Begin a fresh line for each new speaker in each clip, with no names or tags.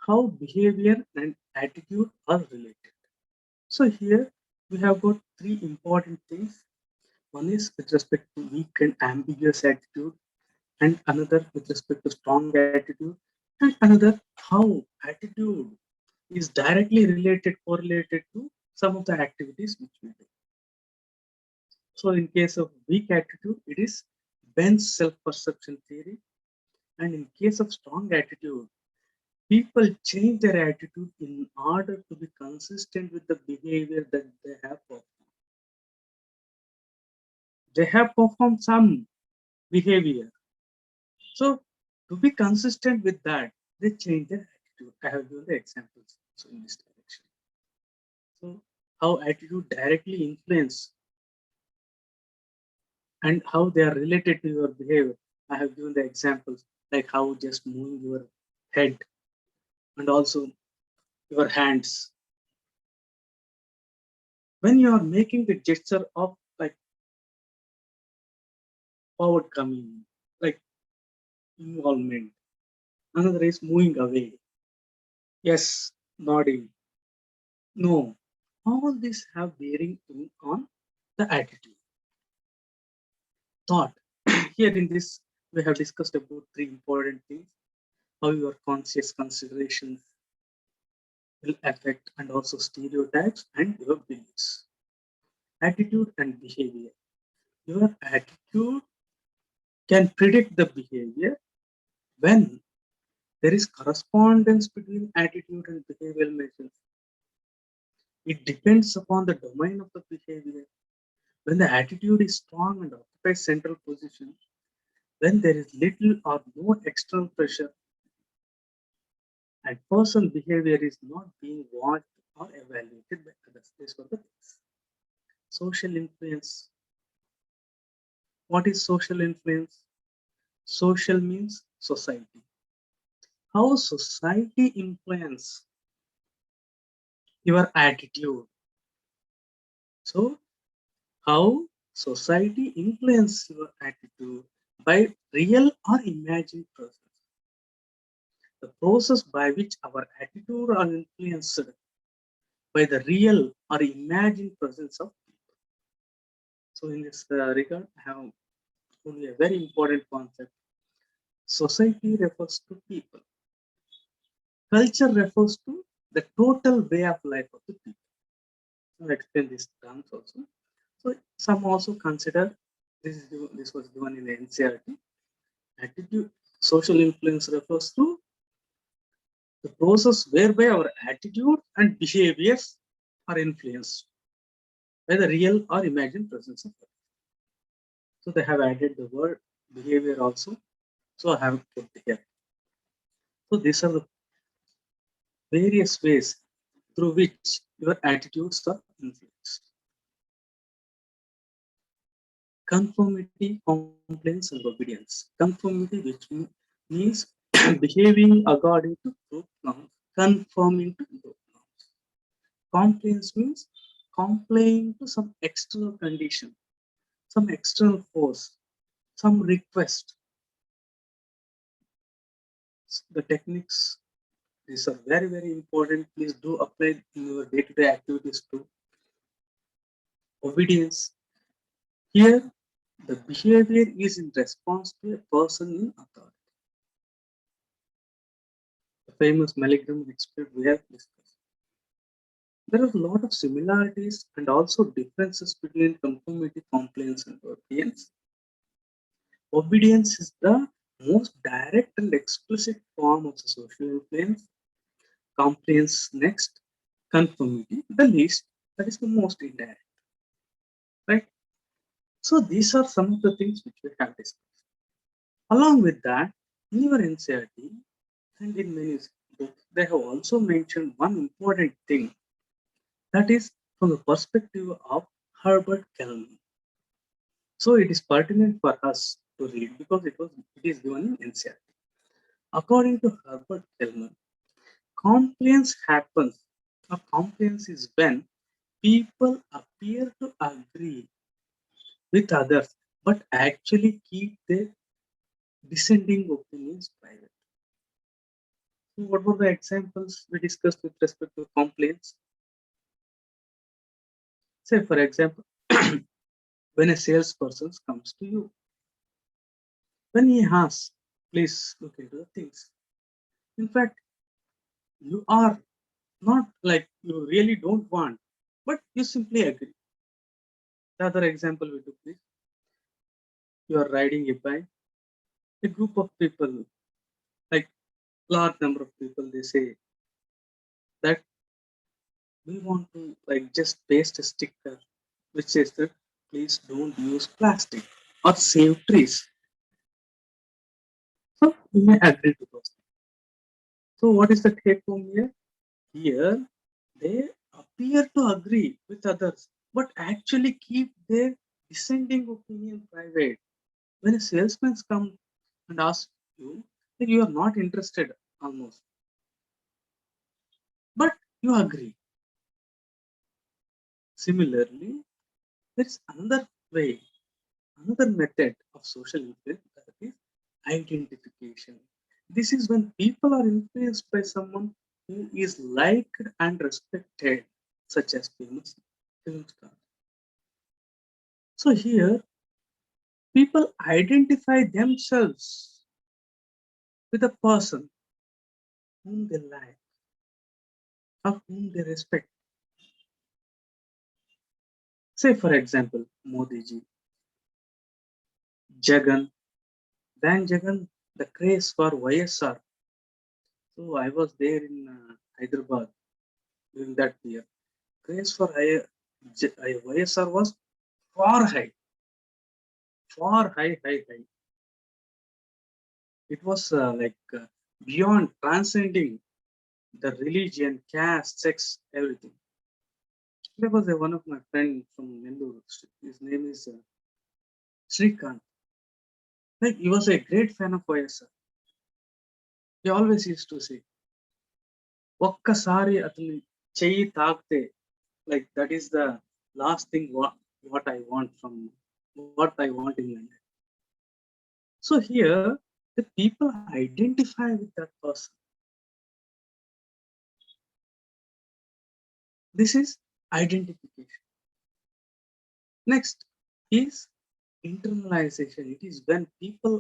how behavior and attitude are related. So here we have got three important things. One is with respect to weak and ambiguous attitude, and another with respect to strong attitude, and another how attitude is directly correlated to some of the activities which we do. So in case of weak attitude, it is Ben's self-perception theory, and in case of strong attitude, people change their attitude in order to be consistent with the behavior that they have performed. They have performed some behavior. So to be consistent with that, they change their attitude. I have given the examples so in this direction. So how attitude directly influence and how they are related to your behavior. I have given the examples like how just moving your head and also your hands. When you are making the gesture of like forward coming, like involvement. Another is moving away. Yes, nodding. No. All these have bearing on the attitude. Thought. Here in this, we have discussed about three important things. How your conscious considerations will affect and also stereotypes and your beliefs. Attitude and behavior. Your attitude can predict the behavior when there is correspondence between attitude and behavioral measures. It depends upon the domain of the behavior. When the attitude is strong and occupies central position, when there is little or no external pressure, and person behavior is not being watched or evaluated by others. These were the things. Social influence. What is social influence? Social means society. How society influence your attitude. So how society influence your attitude by real or imagined process. The process by which our attitude are influenced by the real or imagined presence of people. So in this regard, I have only a very important concept. Society refers to people. Culture refers to the total way of life of the people. I'll explain these terms also. So some also consider this was given in the NCRT. Attitude, social influence refers to the process whereby our attitude and behaviors are influenced by the real or imagined presence of God. So they have added the word behavior also. So I have put here. So these are the various ways through which your attitudes are influenced. Conformity, compliance, and obedience. Conformity, which means behaving according to group norms, conforming to group norms. Compliance means complying to some external condition, some external force, some request. The techniques, these are very, very important. Please do apply in your day-to-day activities too. Obedience. Here, the behavior is in response to a person in authority. The famous Milgram experiment we have discussed. There are a lot of similarities and also differences between conformity, compliance, and obedience. Obedience is the most direct and explicit form of the social influence. Compliance next, conformity the least, that is the most indirect, right? So these are some of the things which we have discussed. Along with that, in your NCRT and in many books, they have also mentioned one important thing, that is from the perspective of Herbert Kelman. So it is pertinent for us to read because it is given in NCRT. According to Herbert Kelman, compliance happens, or compliance is when people appear to agree with others but actually keep their dissenting opinions private. What were the examples we discussed with respect to complaints? Say, for example, when a salesperson comes to you, when he asks, please look into the things. In fact, you are not like you really don't want, but you simply agree. The other example we took is you are riding a bike, a group of people, like large number of people, they say that we want to like just paste a sticker which says that please don't use plastic or save trees. So you may agree to those. So what is the take home here? Here they appear to agree with others, but actually keep their dissenting opinion private. When a salesman comes and asks you, like you are not interested almost, but you agree. Similarly, there is another way, another method of social influence that is identification. This is when people are influenced by someone who is liked and respected, such as famous film stars. So here, people identify themselves with a person whom they like or whom they respect. Say, for example, Modi ji, Jagan, then Jagan, the craze for YSR. So I was there in Hyderabad during that year. Craze for YSR was far high, far high, high, high. It was beyond transcending the religion, caste, sex, everything. There was one of my friend from Nellore. His name is Srikant. Like he was a great fan of YSR. He always used to say, ఒక్కసారి అతని చెయ్యి తాకితే like that is the last thing what I want from what I want in life. So here the people identify with that person. This is identification. Next is internalization. It is when people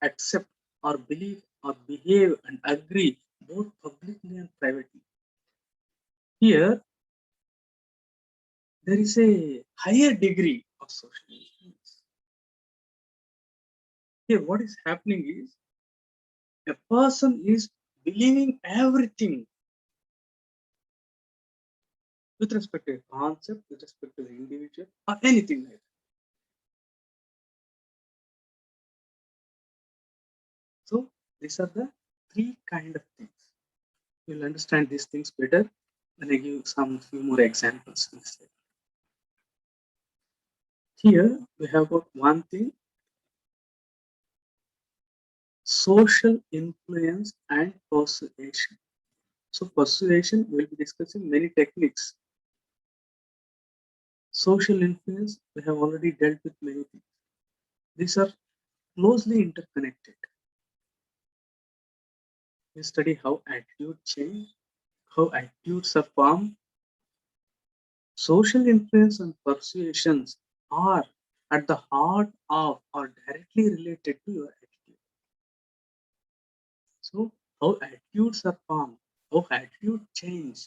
accept or believe or behave and agree both publicly and privately. Here there is a higher degree of social influence. Here what is happening is a person is believing everything with respect to a concept, with respect to the individual, or anything like that. So these are the three kind of things. You'll understand these things better when I give some few more examples. Here we have got one thing: social influence and persuasion. So persuasion, we'll be discussing many techniques. Social influence, we have already dealt with many things. These are closely interconnected. We study how attitude change, how attitudes are formed. Social influence and persuasions are at the heart of or directly related to your attitude. So, how attitudes are formed, how attitude change.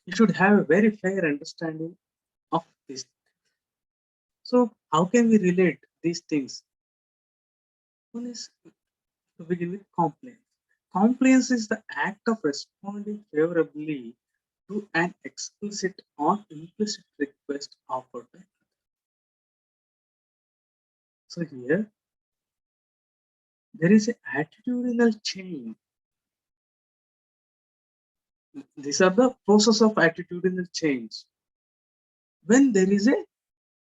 You should have a very fair understanding of this. So, how can we relate these things? One is to begin with compliance. Compliance is the act of responding favorably to an explicit or implicit request offered. So here there is an attitudinal change. These are the process of attitudinal change. When there is a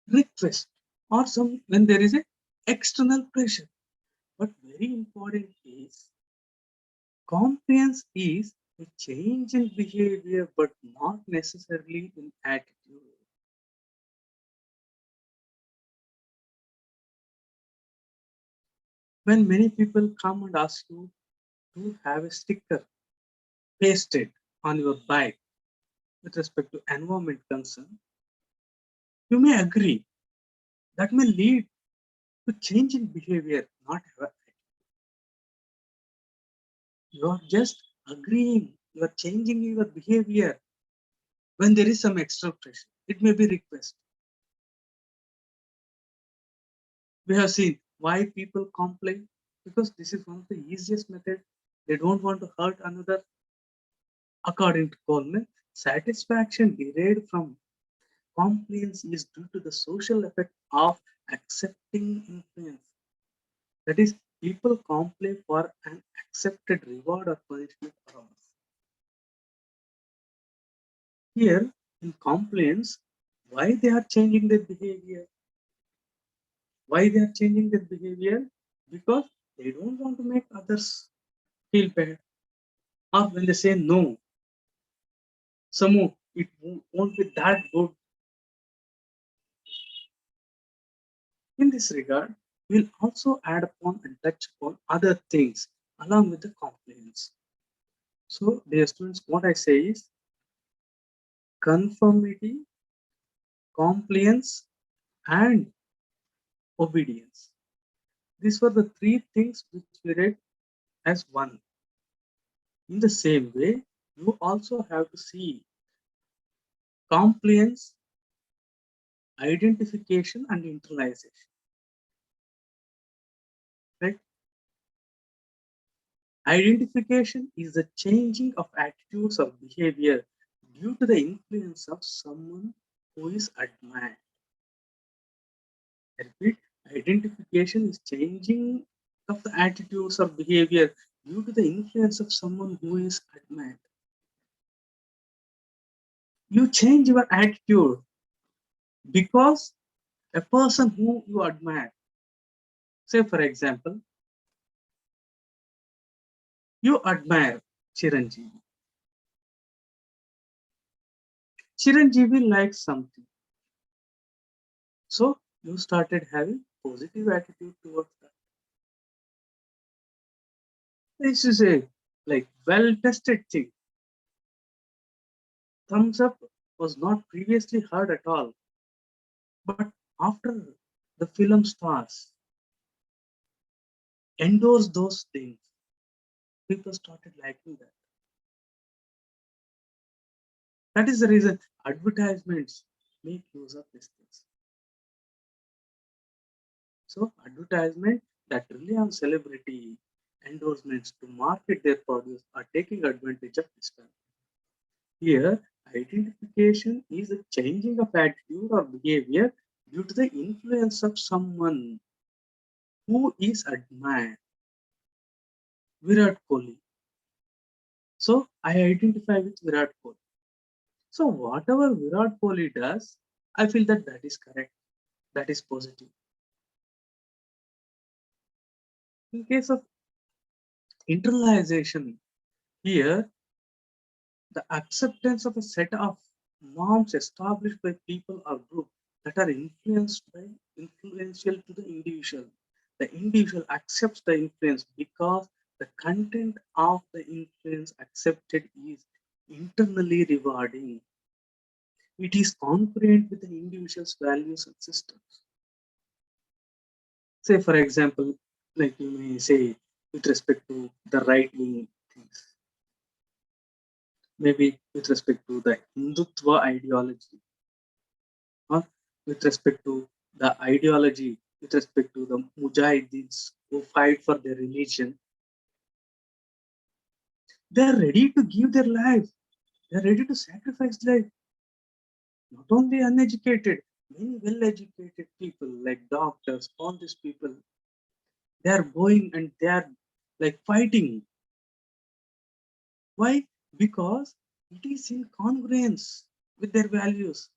request or some when there is a external pressure. But very important is compliance is a change in behavior, but not necessarily in attitude. When many people come and ask you, to have a sticker pasted on your bike with respect to environment concern, you may agree that may lead to change in behavior, not ever. You are just agreeing, you are changing your behavior when there is some extra pressure. It may be request. We have seen why people complain because this is one of the easiest method. They don't want to hurt another. According to Coleman, satisfaction derived from compliance is due to the social effect of accepting influence. That is, people complain for an accepted reward or punishment around us. Here, in complaints, why they are changing their behavior? Why they are changing their behavior? Because they don't want to make others feel bad. Or when they say no, somehow it won't be that good. In this regard, we'll also add upon and touch upon other things along with the complaints. So, dear students, what I say is conformity, compliance, and obedience. These were the three things which we read as one. In the same way, you also have to see compliance, identification, and internalization. Right? Identification is the changing of attitudes or behavior due to the influence of someone who is admired. I repeat, identification is changing of the attitudes or behavior due to the influence of someone who is admired. You change your attitude because a person who you admire, say for example, you admire Chiranjeevi. Chiranjeevi likes something. So you started having positive attitude towards that. This is a like well-tested thing. Thumbs up was not previously heard at all. But after the film stars endorse those things, people started liking that. That is the reason advertisements make use of these things. So advertisement that rely on celebrity endorsements to market their produce are taking advantage of this time. Here, identification is a changing of attitude or behavior due to the influence of someone who is admired. Virat Kohli. So I identify with Virat Kohli. So whatever Virat Kohli does, I feel that that is correct. That is positive. In case of internalization, here the acceptance of a set of norms established by people or group that are influential to the individual. The individual accepts the influence because the content of the influence accepted is internally rewarding. It is congruent with the individual's values and systems. Say, for example, like you may say with respect to the right wing things, maybe with respect to the Hindutva ideology, or with respect to the ideology, with respect to the Mujahideens who fight for their religion, they are ready to give their life, they are ready to sacrifice life. Not only uneducated, many well educated people like doctors, all these people, they are going and they are like fighting. Why? Because it is in congruence with their values.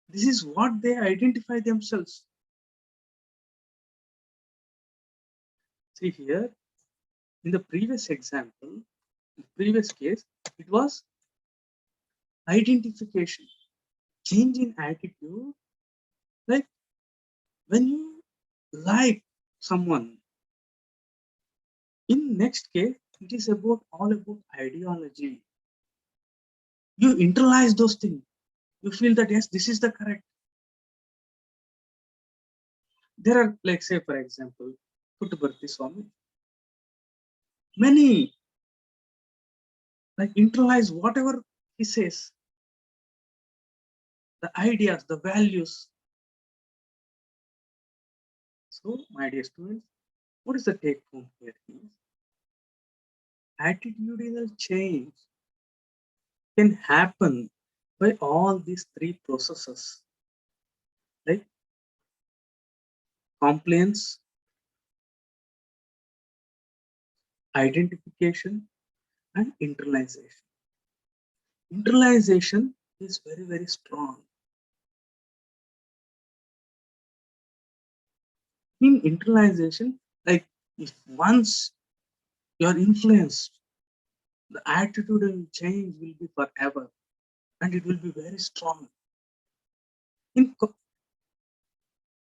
This is what they identify themselves. See here, in the previous example, in the previous case, it was identification, change in attitude. Like when you like someone, in next case, It is about all about ideology. You internalize those things. You feel that yes, this is the correct. There are, like, say for example, Puttaparthi Swami. Many like internalize whatever he says, the ideas, the values. So, my dear students, what is the take home here? Is attitudinal change can happen by all these three processes, like compliance, identification, and internalization. Internalization is very, very strong. In internalization, like if once you are influenced, the attitudinal change will be forever and it will be very strong. In,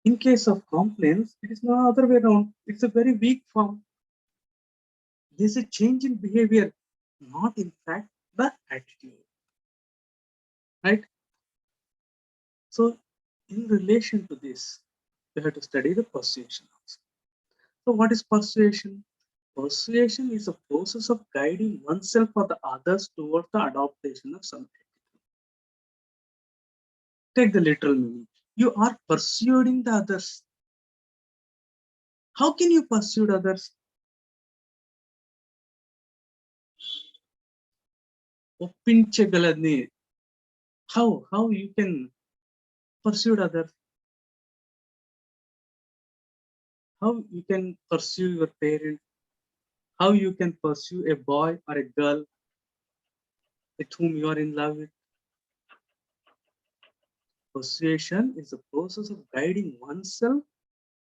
in case of compliance, it is no other way around. It's a very weak form. There's a change in behavior, not in fact the attitude. Right? So, in relation to this, you have to study the persuasion also. So, what is persuasion? Persuasion is a process of guiding oneself or the others towards the adaptation of something. Take the literal meaning. You are persuading the others. How can you persuade others? ఒప్పించగలని. How you can persuade others? How you can pursue your parent? How you can pursue a boy or a girl with whom you are in love with? Persuasion is the process of guiding oneself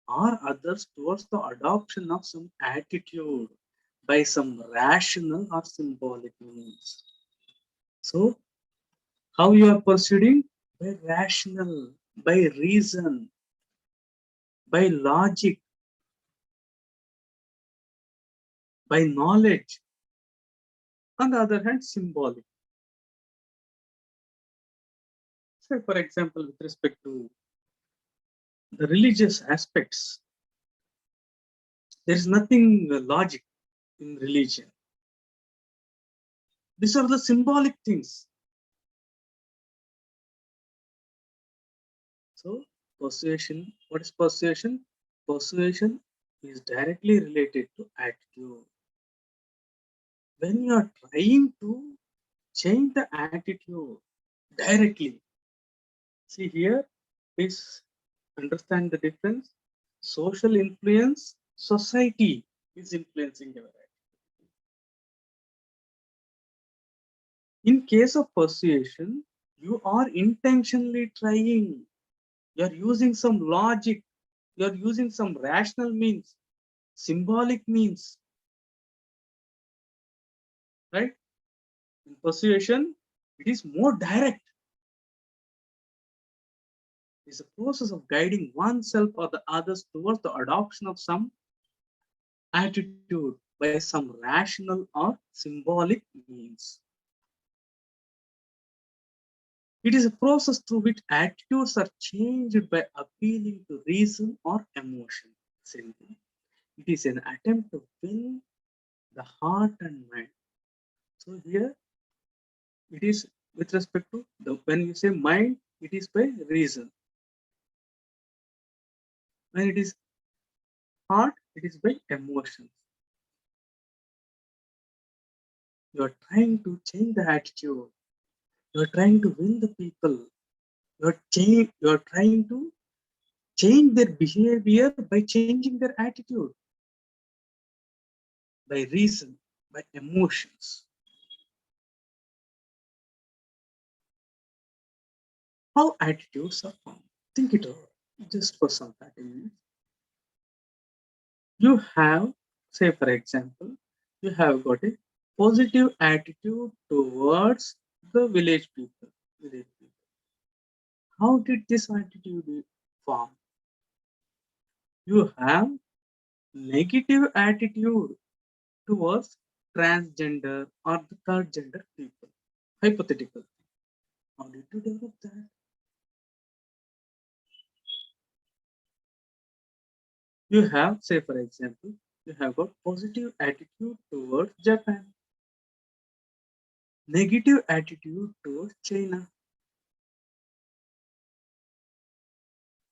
or others towards the adoption of some attitude by some rational or symbolic means. So, how you are pursuing? By rational, by reason, by logic, by knowledge. On the other hand, symbolic. Say, for example, with respect to the religious aspects, there is nothing logic in religion. These are the symbolic things. So, persuasion, what is persuasion? Persuasion is directly related to attitude. When you are trying to change the attitude directly, see here, please understand the difference. Social influence, society is influencing your attitude. In case of persuasion, you are intentionally trying, you are using some logic, you are using some rational means, symbolic means, right? In persuasion, it is more direct. It's a process of guiding oneself or the others towards the adoption of some attitude by some rational or symbolic means. It is a process through which attitudes are changed by appealing to reason or emotion. Simply, it is an attempt to win the heart and mind. So here it is with respect to the when you say mind, it is by reason. When it is heart, it is by emotions. You are trying to change the attitude. You are trying to win the people. You are trying to change their behavior by changing their attitude, by reason, by emotions. How attitudes are formed? Think it over just for some 30 minutes. You have, say, for example, you have got a positive attitude towards the village people. Village people. How did this attitude form? You have negative attitude towards transgender or the third gender people. Hypothetical. How did you develop that? You have, say for example, you have got positive attitude towards Japan, negative attitude towards China.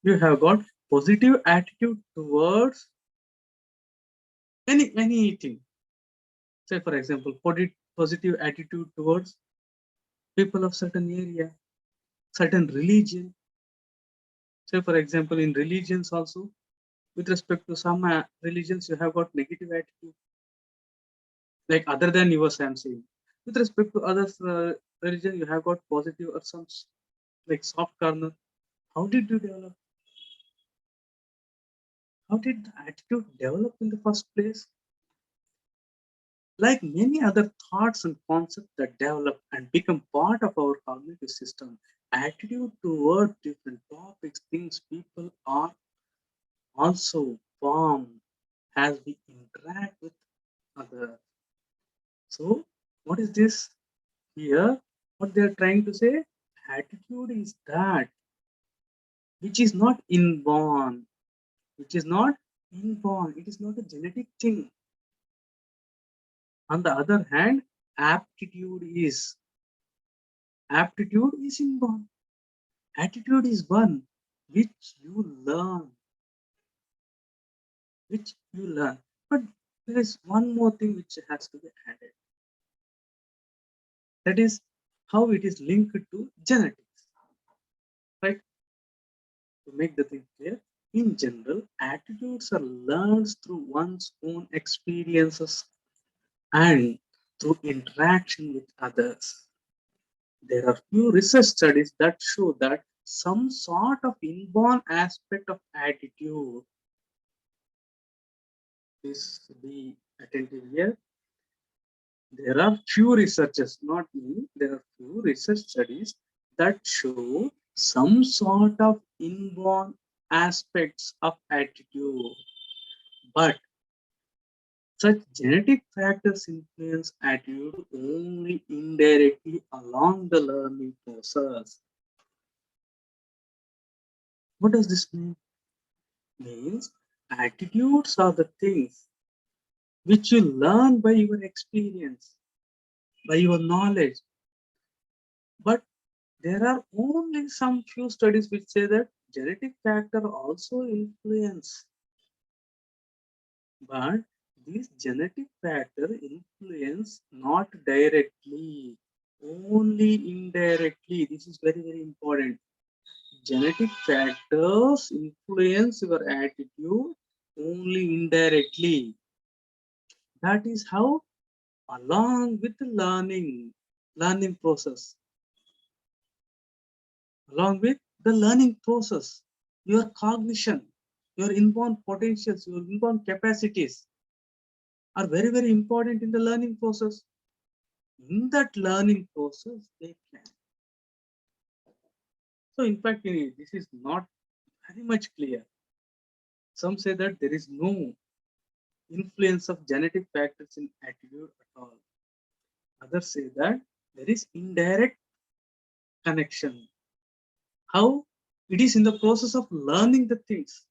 You have got positive attitude towards anything. Say for example, positive attitude towards people of certain area, certain religion. Say for example, in religions also, with respect to some religions, you have got negative attitude. Like other than yours, I'm saying. With respect to others religion, you have got positive or some like soft corner. How did you develop? How did the attitude develop in the first place? Like many other thoughts and concepts that develop and become part of our cognitive system, attitude toward different topics, things, people are also formed as we interact with others. So, what is this here? What they are trying to say? Attitude is that which is not inborn, which is not inborn. It is not a genetic thing. On the other hand, aptitude is inborn. Attitude is one which you learn, which you learn. But there is one more thing which has to be added. That is how it is linked to genetics. Right? To make the thing clear, in general, attitudes are learned through one's own experiences and through interaction with others. There are few research studies that show that some sort of inborn aspect of attitude is be attentive here. There are few researchers, not many, there are few research studies that show some sort of inborn aspects of attitude. But such genetic factors influence attitude only indirectly along the learning process. What does this mean? Means attitudes are the things which you learn by your experience, by your knowledge. But there are only some few studies which say that genetic factor also influence. But these genetic factor influence not directly, only indirectly. This is very, very important. Genetic factors influence your attitude only indirectly. That is how, along with the learning process, along with the learning process, your cognition, your inborn potentials, your inborn capacities are very, very important in the learning process. In that learning process, they can. So, in fact, this is not very much clear. Some say that there is no influence of genetic factors in attitude at all. Others say that there is indirect connection. How? It is in the process of learning the things.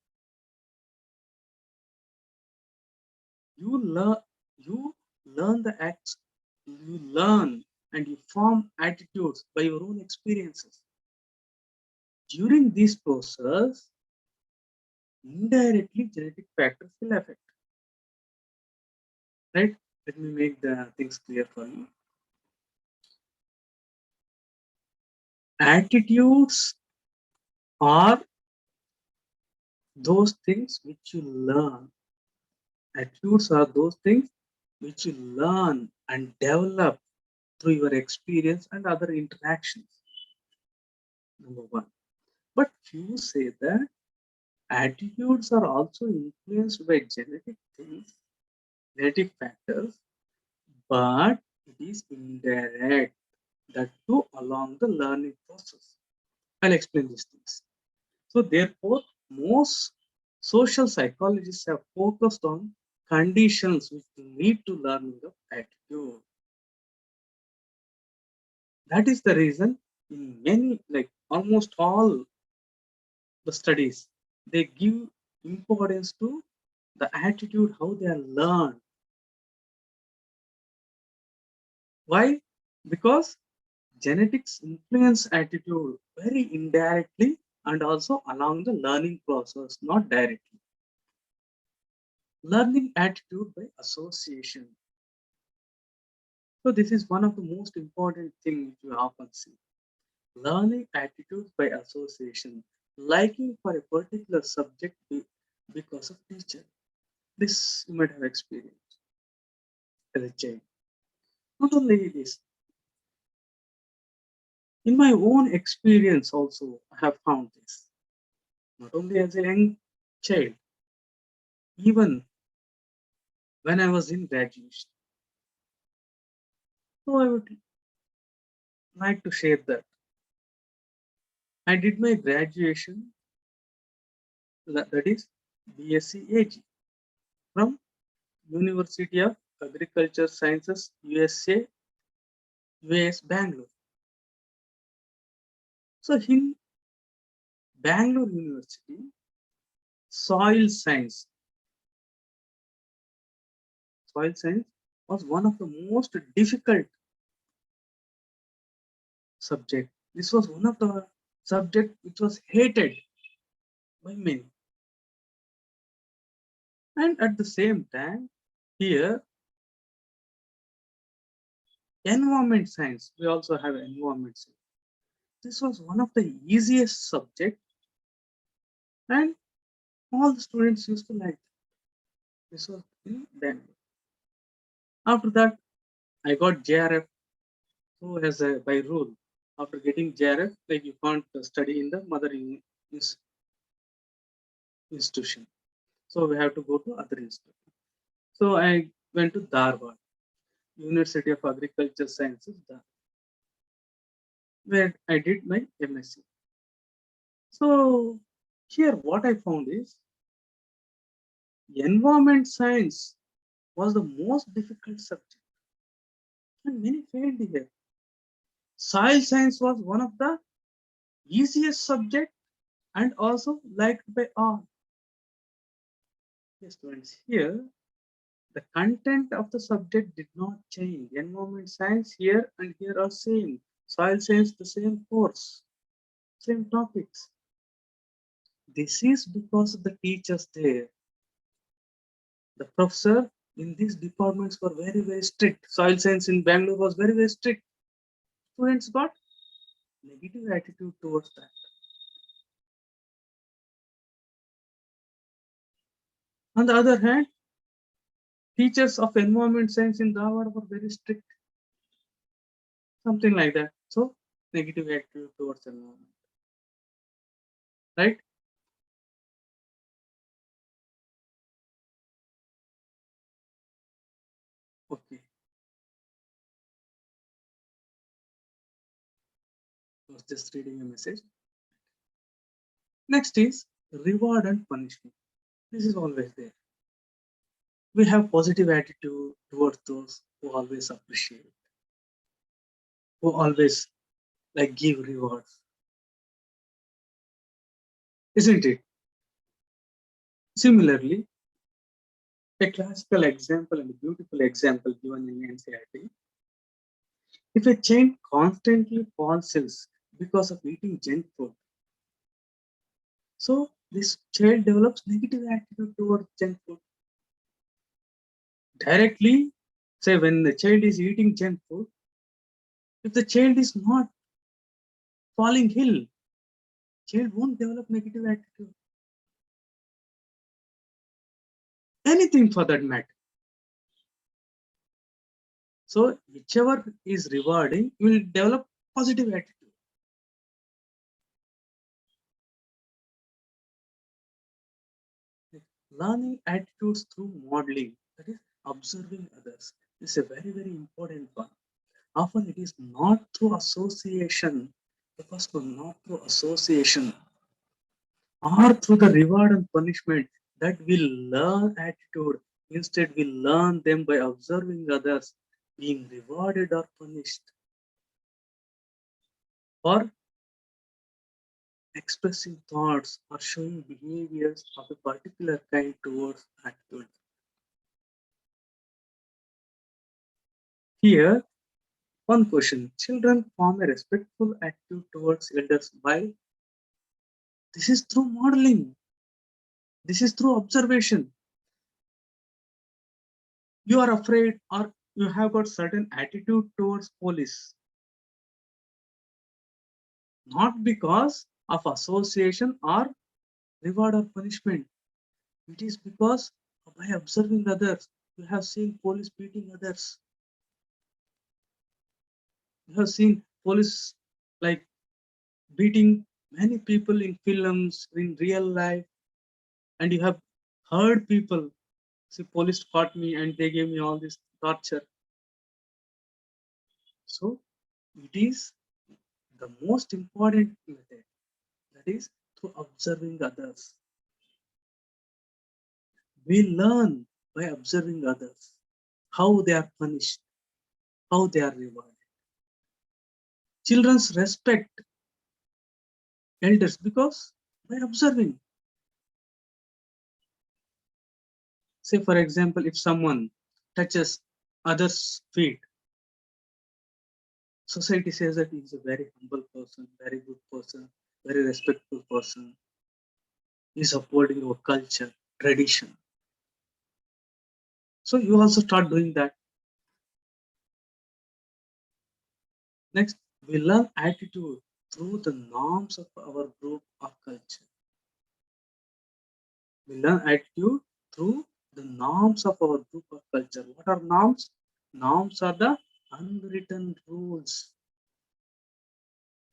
You you learn the acts, you learn and you form attitudes by your own experiences. During this process, indirectly genetic factors will affect. Right? Let me make the things clear for you. Attitudes are those things which you learn. Attitudes are those things which you learn and develop through your experience and other interactions. Number one. But few say that attitudes are also influenced by genetic things, genetic factors, but it is indirect, that too along the learning process. I'll explain these things. So therefore, most social psychologists have focused on conditions which lead to learning of attitude. That is the reason in many, like almost all the studies, they give importance to the attitude, how they are learned. Why? Because genetics influence attitude very indirectly and also along the learning process, not directly. Learning attitude by association. So this is one of the most important things you often see. Learning attitudes by association, liking for a particular subject because of teacher. This you might have experienced as a child. Not only this, in my own experience also, I have found this. Not only as a young child, even when I was in graduation. So I would like to share that. I did my graduation, that is BSc AG, from University of Agriculture Sciences, US Bangalore. So in Bangalore University, soil science, soil science was one of the most difficult subject. This was one of the subject which was hated by many. And at the same time, here, environment science, we also have environment science. This was one of the easiest subject, and all the students used to like it. This was in Bangalore. After that, I got JRF. So as a by rule, after getting JRF, like you can't study in the mother institution. So we have to go to other institution. So I went to Dharwad, University of Agriculture Sciences, where I did my MSc. So here what I found is environment science was the most difficult subject, and many failed here. Soil science was one of the easiest subject and also liked by all. Yes, students, here the content of the subject did not change. Environment science here and here are same. Soil science the same course, same topics. This is because of the teachers there. The professor in these departments were very strict. Soil science in Bangalore was very strict. Students got negative attitude towards that. On the other hand, teachers of environment science in Dharwad were very strict, something like that. So negative attitude towards environment, right? Okay, I was just reading a message. Next is reward and punishment. This is always there. We have positive attitude towards those who always appreciate, who always like give rewards, isn't it? Similarly, a classical example and a beautiful example given in NCRT. If a child constantly falls ill because of eating junk food, so this child develops negative attitude towards junk food. Directly, say when the child is eating junk food, if the child is not falling ill, child won't develop negative attitude. Anything for that matter. So whichever is rewarding will develop positive attitude. Learning attitudes through modeling, that is observing others, is a very important one. Often it is not through association, the first one, not through association or through the reward and punishment that we learn attitude. Instead, we learn them by observing others being rewarded or punished, or expressing thoughts or showing behaviors of a particular kind towards attitude. Here, one question. Children form a respectful attitude towards elders. Why? This is through modeling. This is through observation. You are afraid or you have got certain attitude towards police, not because of association or reward or punishment. It is because by observing others, you have seen police beating others. You have seen police like beating many people in films, in real life, and you have heard people say police fought me and they gave me all this torture. So it is the most important method, that is through observing others. We learn by observing others how they are punished, how they are rewarded. Children's respect elders because by observing. Say, for example, if someone touches others' feet, society says that he is a very humble person, very good person, very respectful person. He is upholding our culture, tradition. So you also start doing that. Next, we learn attitude through the norms of our group or culture. We learn attitude through the norms of our group or culture. What are norms? Norms are the unwritten rules.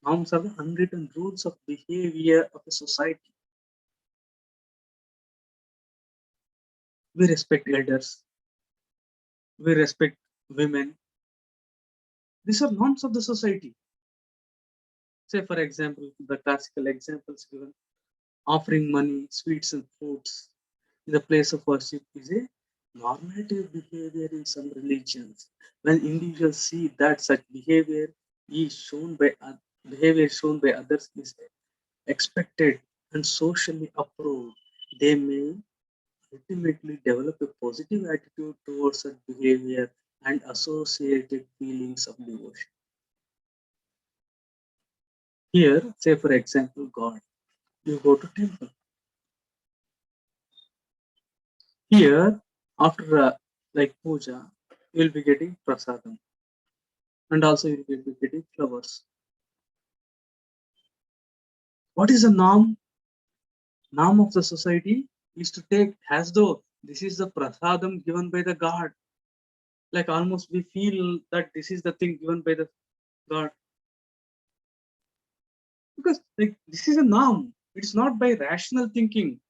Norms are the unwritten rules of behavior of a society. We respect elders. We respect women. These are norms of the society. Say, for example, the classical examples given, offering money, sweets, and fruits in the place of worship is a normative behavior in some religions. When individuals see that such behavior is shown by behavior shown by others is expected and socially approved, they may ultimately develop a positive attitude towards such behavior and associated feelings of devotion. Here, say for example, God. You go to temple. Here, after like puja, you will be getting prasadam, and also you will be getting flowers. What is the norm? Norm of the society is to take as though this is the prasadam given by the God. Like almost we feel that this is the thing given by the God. Because like this is a norm. It's not by rational thinking.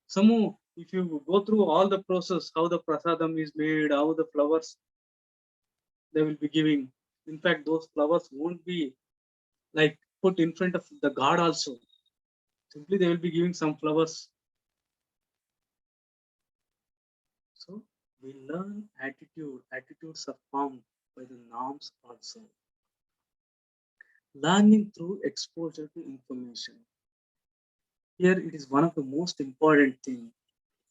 Somehow, if you go through all the process, how the prasadam is made, how the flowers they will be giving. In fact, those flowers won't be like put in front of the God also. Simply they will be giving some flowers. So we learn attitude. Attitudes are formed by the norms also. Learning through exposure to information. Here it is one of the most important things.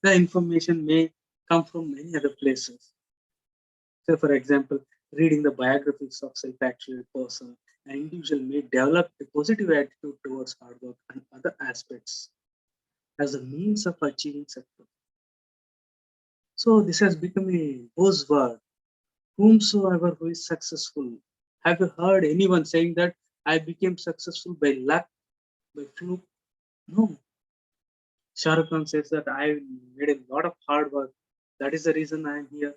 The information may come from many other places. So for example, reading the biographies of self-actual person, an individual may develop a positive attitude towards hard work and other aspects as a means of achieving success. So this has become a buzzword. Whomsoever who is successful. Have you heard anyone saying that I became successful by luck, by fluke? No. Shah Rukh Khan says that I made a lot of hard work. That is the reason I am here.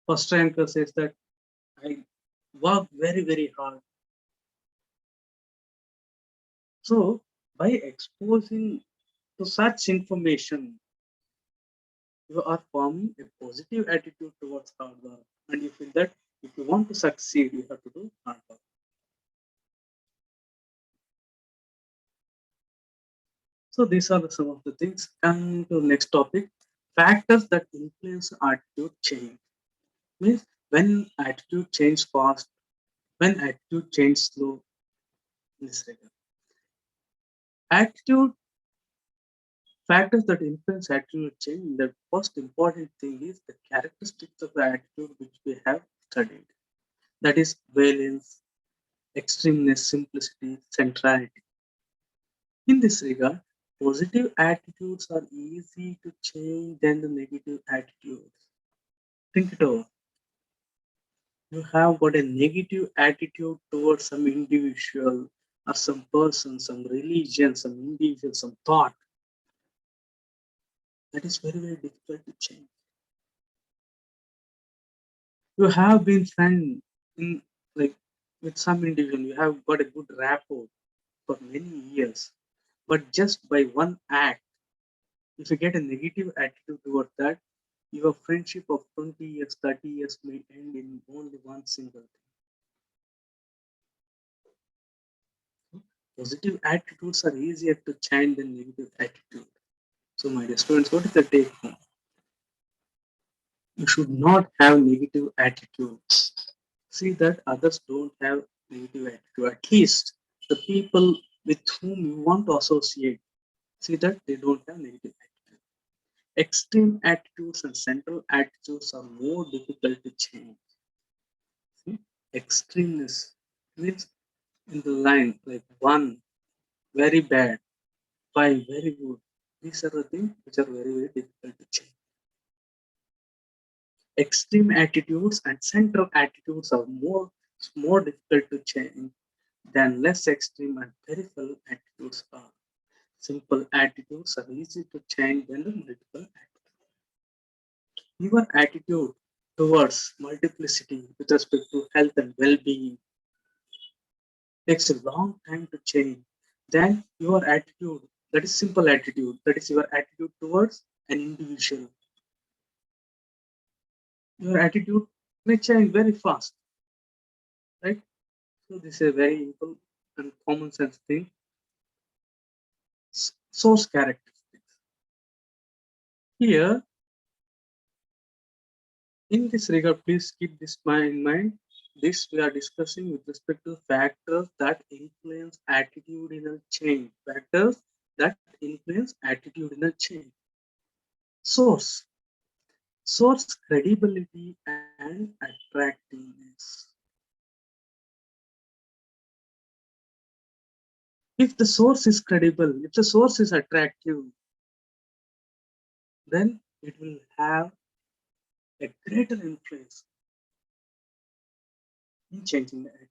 First ranker says that I worked very, very hard. So by exposing to such information, you are forming a positive attitude towards hard work. And you feel that if you want to succeed, you have to do hard work. So these are some of the things. Coming to the next topic, factors that influence attitude change. Means when attitude change fast, when attitude change slow, in this regard. Attitude factors that influence attitude change. The first important thing is the characteristics of the attitude which we have studied. That is valence, extremeness, simplicity, centrality. In this regard, positive attitudes are easy to change than the negative attitudes. Think it over. You have got a negative attitude towards some individual or some person, some religion, some individual, some thought. That is very, very difficult to change. You have been friend in like with some individual, you have got a good rapport for many years. But just by one act, if you get a negative attitude toward that, your friendship of 20 years, 30 years may end in only one single thing. Positive attitudes are easier to change than negative attitude. So, my dear students, what is the take home? You should not have negative attitudes. See that others don't have negative attitude. At least the people with whom you want to associate, see that they don't have negative attitude. Extreme attitudes and central attitudes are more difficult to change. See, extremeness means in the line like one very bad, five very good. These are the things which are very, very difficult to change. Extreme attitudes and central attitudes are more difficult to change than less extreme and peripheral attitudes are. Simple attitudes are easy to change than the multiple attitudes. Your attitude towards multiplicity with respect to health and well-being takes a long time to change than your attitude, that is simple attitude, that is your attitude towards an individual. Your attitude may change very fast, right? So this is a very simple and common sense thing. Source characteristics. Here, in this regard, please keep this in mind. This we are discussing with respect to factors that influence attitudinal change. Factors that influence attitudinal change. Source. Source credibility and attractiveness. If the source is credible, if the source is attractive, then it will have a greater influence in changing the attitude.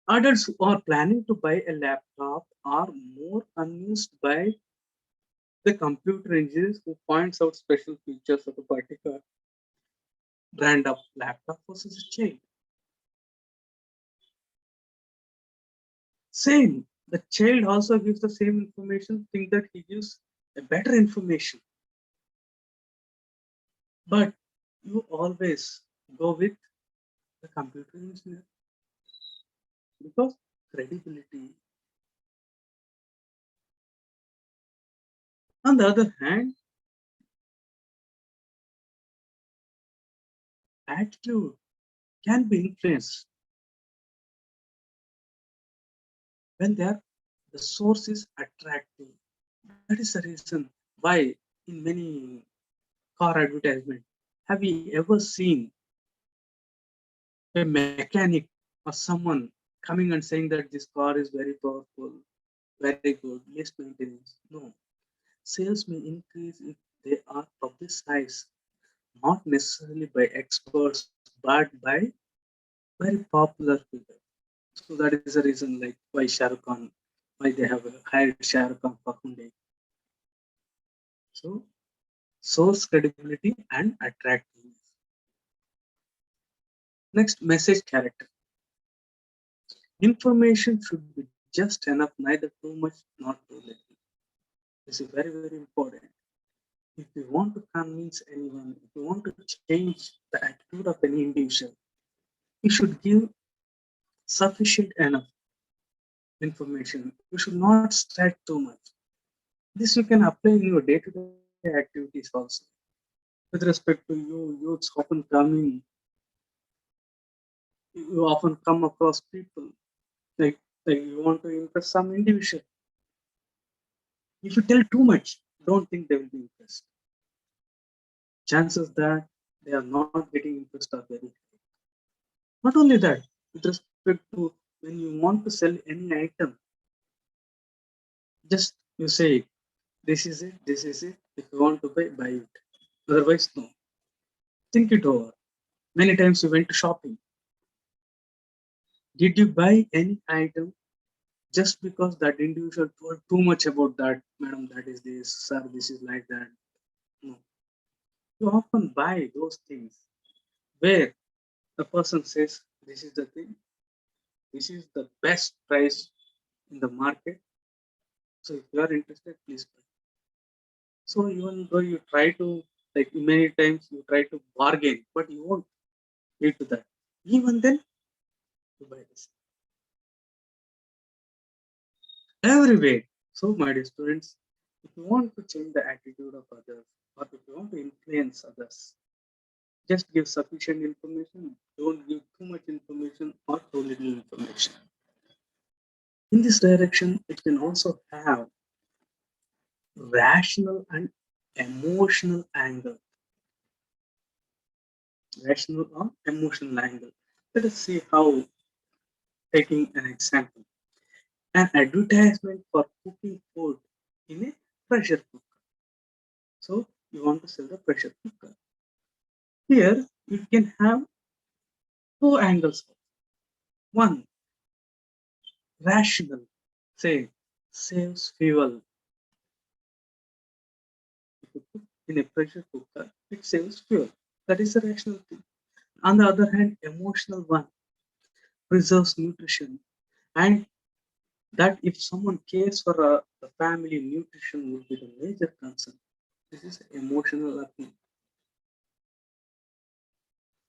Adults who are planning to buy a laptop are more convinced by the computer engineers who points out special features of a particular brand of laptop versus a chain. Same, the child also gives the same information, think that he gives a better information. But you always go with the computer engineer because credibility. On the other hand, attitude can be influenced when the source is attractive. That is the reason why in many car advertisement, have you ever seen a mechanic or someone coming and saying that this car is very powerful, very good, less maintenance? No. Sales may increase if they are publicized, not necessarily by experts, but by very popular figures. So that is the reason like why Shah Rukh Khan, why they have hired Shah Rukh Khan for Hyundai. So source credibility and attractiveness. Next, message character. Information should be just enough, neither too much, not too little. This is very, very important. If you want to convince anyone, if you want to change the attitude of any individual, you should give sufficient enough. information. You should not stress too much. This you can apply in your day-to-day activities also. With respect to you, youths often coming, you often come across people like like you want to impress some individual. If you tell too much, don't think they will be impressed. Chances that they are not getting impressed are very high. Not only that, with respect to when you want to sell any item, just you say this is it, this is it. If you want to buy, buy it. Otherwise, no. Think it over. Many times you went to shopping. Did you buy any item just because that individual told too much about that, madam, that is this, sir, this is like that? No. You often buy those things where the person says, this is the thing, this is the best price in the market. So if you are interested, please buy. So even though you try to, like many times you try to bargain, but you won't lead to that. Even then, you buy this every way. So, my dear students, if you want to change the attitude of others, or if you want to influence others, just give sufficient information. Don't give too much information or too little information. In this direction, it can also have rational and emotional angle. Rational or emotional angle. Let us see how, taking an example. An advertisement for cooking food in a pressure cooker. So you want to sell the pressure cooker. Here you can have two angles. One, rational, say saves fuel. If you cook in a pressure cooker, it saves fuel. That is a rational thing. On the other hand, emotional one preserves nutrition, and that if someone cares for the family, nutrition will be the major concern. This is emotional appeal.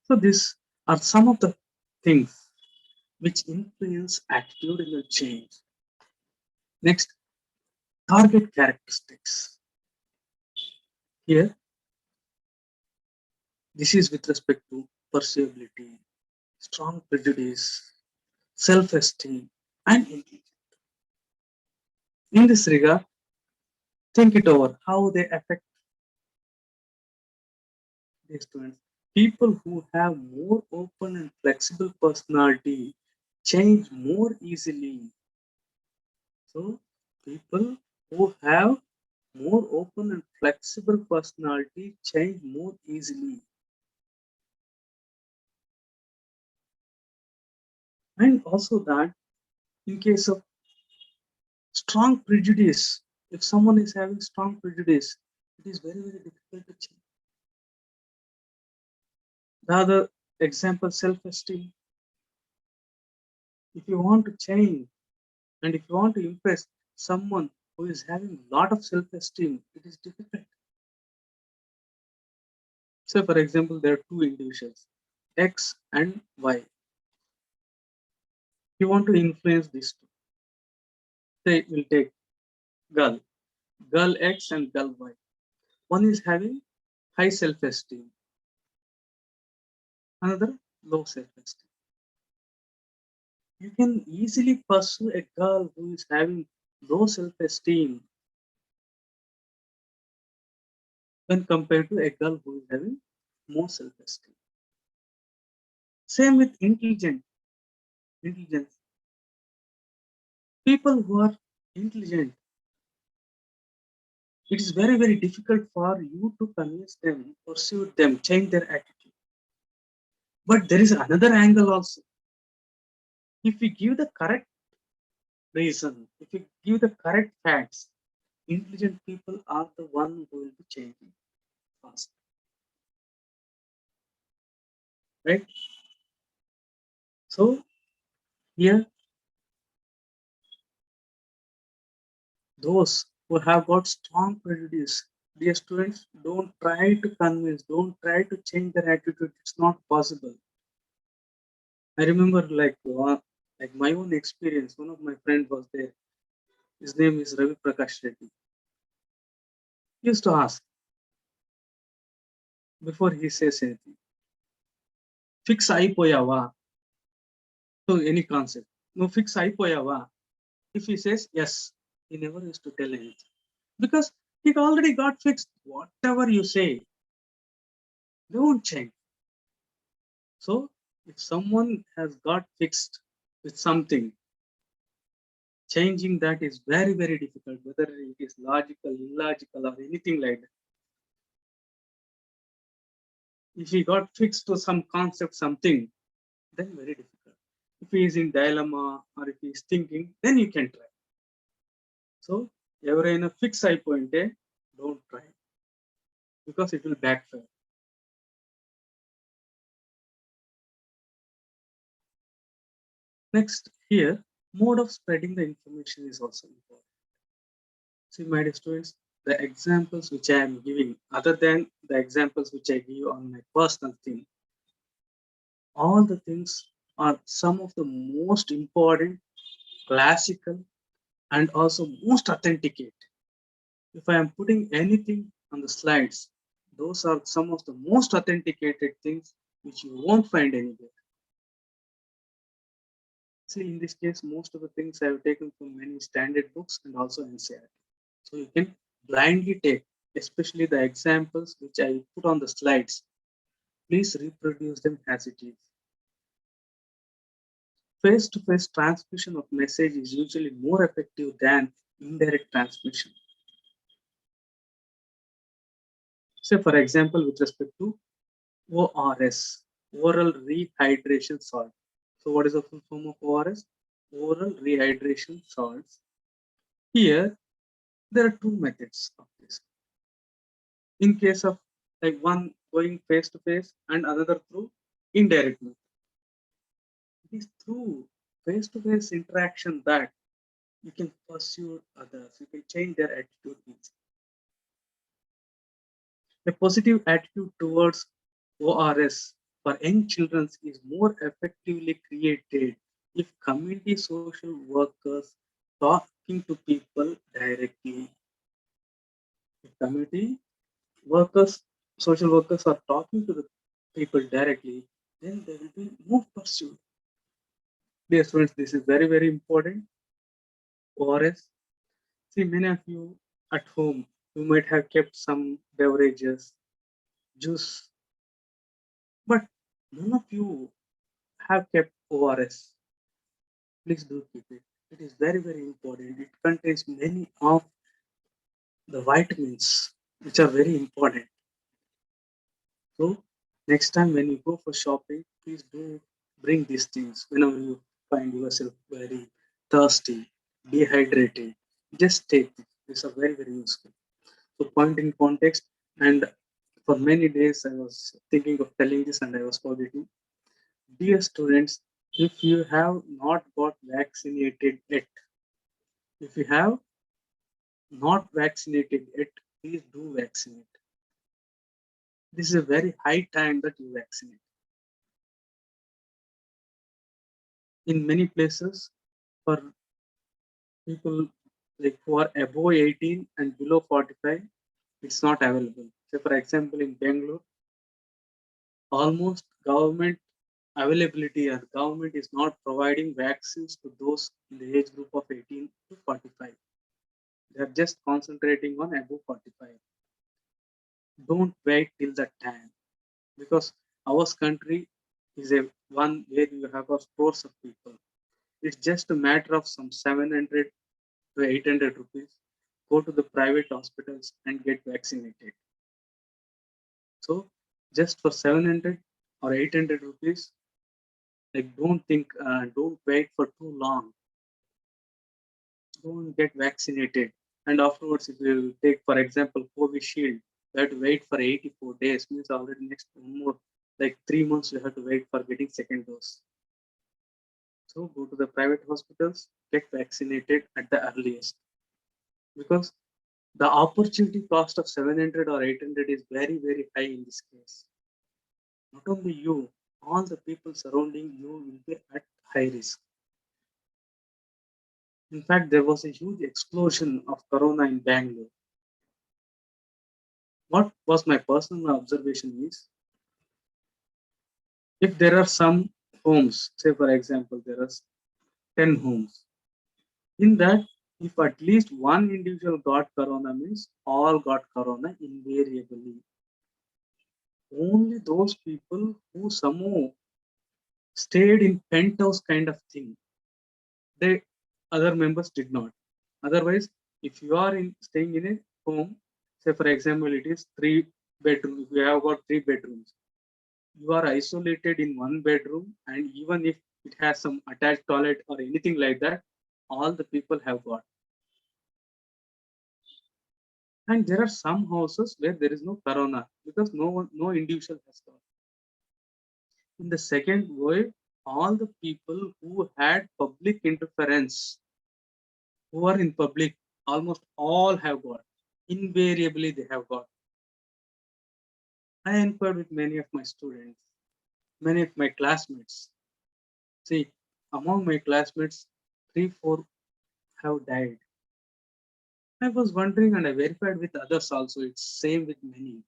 So these are some of the things which influence attitudinal change. Next, target characteristics. Here, this is with respect to perceivability, strong prejudice, self-esteem, and intelligence. In this regard, think it over how they affect the students. People who have more open and flexible personality change more easily. So, people who have more open and flexible personality change more easily. And also that in case of strong prejudice, if someone is having strong prejudice, it is very, very difficult to change. The other example, self-esteem. If you want to change and if you want to impress someone who is having a lot of self-esteem, it is difficult. So, for example, there are two individuals, X and Y. You want to influence these two. Say, we'll take girl, girl X and girl Y. One is having high self-esteem, another low self-esteem. You can easily pursue a girl who is having low self-esteem when compared to a girl who is having more self-esteem. Same with intelligence. People who are intelligent, it is very, very difficult for you to convince them, pursue them, change their attitude. But there is another angle also. If we give the correct reason, if we give the correct facts, intelligent people are the one who will be changing fast, right? So here, those who have got strong prejudice, dear students, don't try to convince, don't try to change their attitude. It's not possible. I remember like Like my own experience, one of my friend was there. His name is Ravi Prakash Reddy. He used to ask before he says anything, fix అయిపోయావా? So any concept. No, fix అయిపోయావా? If he says yes, he never used to tell anything. Because it already got fixed. Whatever you say, they won't change. So if someone has got fixed with something, changing that is very, very difficult, whether it is logical, illogical, or anything like that. If he got fixed to some concept, something, then very difficult. If he is in dilemma or if he is thinking, then you can try. So ఎవరైనా fix అయిపోయింటే don't try because it will backfire. Next, here, mode of spreading the information is also important. See, my dear students, the examples which I am giving, other than the examples which I give on my personal thing, all the things are some of the most important, classical, and also most authenticate. If I am putting anything on the slides, those are some of the most authenticated things which you won't find anywhere. See, in this case, most of the things I have taken from many standard books and also NCERT. So you can blindly take, especially the examples which I put on the slides. Please reproduce them as it is. Face-to-face transmission of message is usually more effective than indirect transmission. Say, for example, with respect to ORS, oral rehydration salt. So what is the full form of ORS? Oral rehydration salts. Here, there are two methods of this. In case of like one going face to face and another through indirect method. It is through face to face interaction that you can pursue others, you can change their attitude. A positive attitude towards ORS for young children is more effectively created if community social workers talking to people directly. If community workers, social workers are talking to the people directly, then there will be more pursuit. Dear students, this is very, very important. ORS. See, many of you at home, you might have kept some beverages, juice, but none of you have kept ORS. Please do keep it. It is very, very important. It contains many of the vitamins which are very important. So next time when you go for shopping, please do bring these things whenever you find yourself very thirsty, dehydrated. Just take it. These are very, very useful. So point in context, and for many days I was thinking of telling this and I was forgetting. Dear students, if you have not got vaccinated yet, if you have not vaccinated yet, please do vaccinate. This is a very high time that you vaccinate. In many places, for people like who are above 18 and below 45, it's not available. So, for example, in Bangalore, almost government availability or government is not providing vaccines to those in the age group of 18 to 45. They are just concentrating on above 45. Don't wait till that time because our country is a one where you have a scores of people. It's just a matter of some 700 to 800 rupees. Go to the private hospitals and get vaccinated. So just for 700 or 800 rupees, like don't think, don't wait for too long. Don't get vaccinated. And afterwards, if you take, for example, COVID shield, you have to wait for 84 days, means already next one more, like 3 months, you have to wait for getting second dose. So go to the private hospitals, get vaccinated at the earliest. Because the opportunity cost of 700 or 800 is very, very high in this case. Not only you, all the people surrounding you will be at high risk. In fact, there was a huge explosion of corona in Bangalore. What was my personal observation is, if there are some homes, say for example, there are 10 homes, in that, if at least one individual got corona, means all got corona invariably. Only those people who somehow stayed in penthouse kind of thing, they other members did not. Otherwise, if you are in staying in a home, say for example, it is 3 bedrooms, we have got 3 bedrooms. You are isolated in one bedroom, and even if it has some attached toilet or anything like that, all the people have got. And there are some houses where there is no corona because no individual has got. In the second wave, all the people who had public interference, who are in public, almost all have got. Invariably, they have got. I inquired with many of my students, many of my classmates. See, among my classmates, 3, 4 have died. I was wondering, and I verified with others also. It's same with many.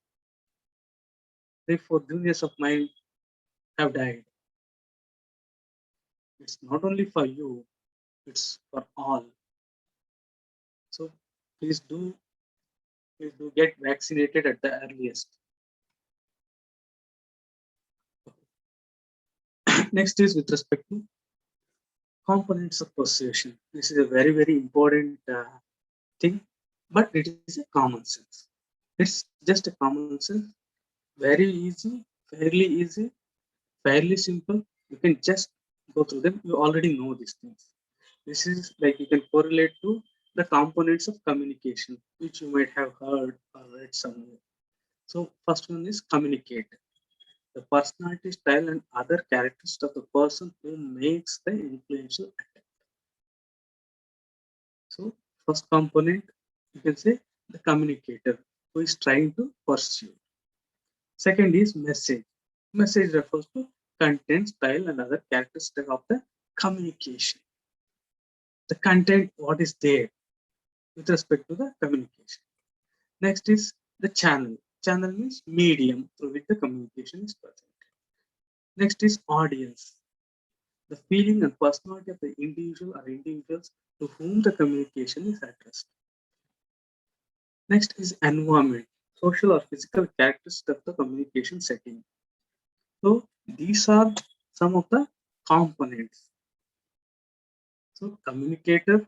3, 4 juniors of mine have died. It's not only for you; it's for all. So please do, please do get vaccinated at the earliest. Next is with respect to components of persuasion. This is a very important thing, but it is a common sense. It's just a common sense, very easy, fairly easy, fairly simple. You can just go through them. You already know these things. This is like you can correlate to the components of communication, which you might have heard or read somewhere. So first one is communicate. The personality, style, and other characteristics of the person who makes the influential act. So first component, you can say the communicator who is trying to pursue. Second is message. Message refers to content, style, and other characteristics of the communication. The content, what is there with respect to the communication. Next is the channel. Channel means medium through which the communication is present. Next is audience. The feeling and personality of the individual or individuals to whom the communication is addressed. Next is environment, social or physical characteristics of the communication setting. So these are some of the components. So communicator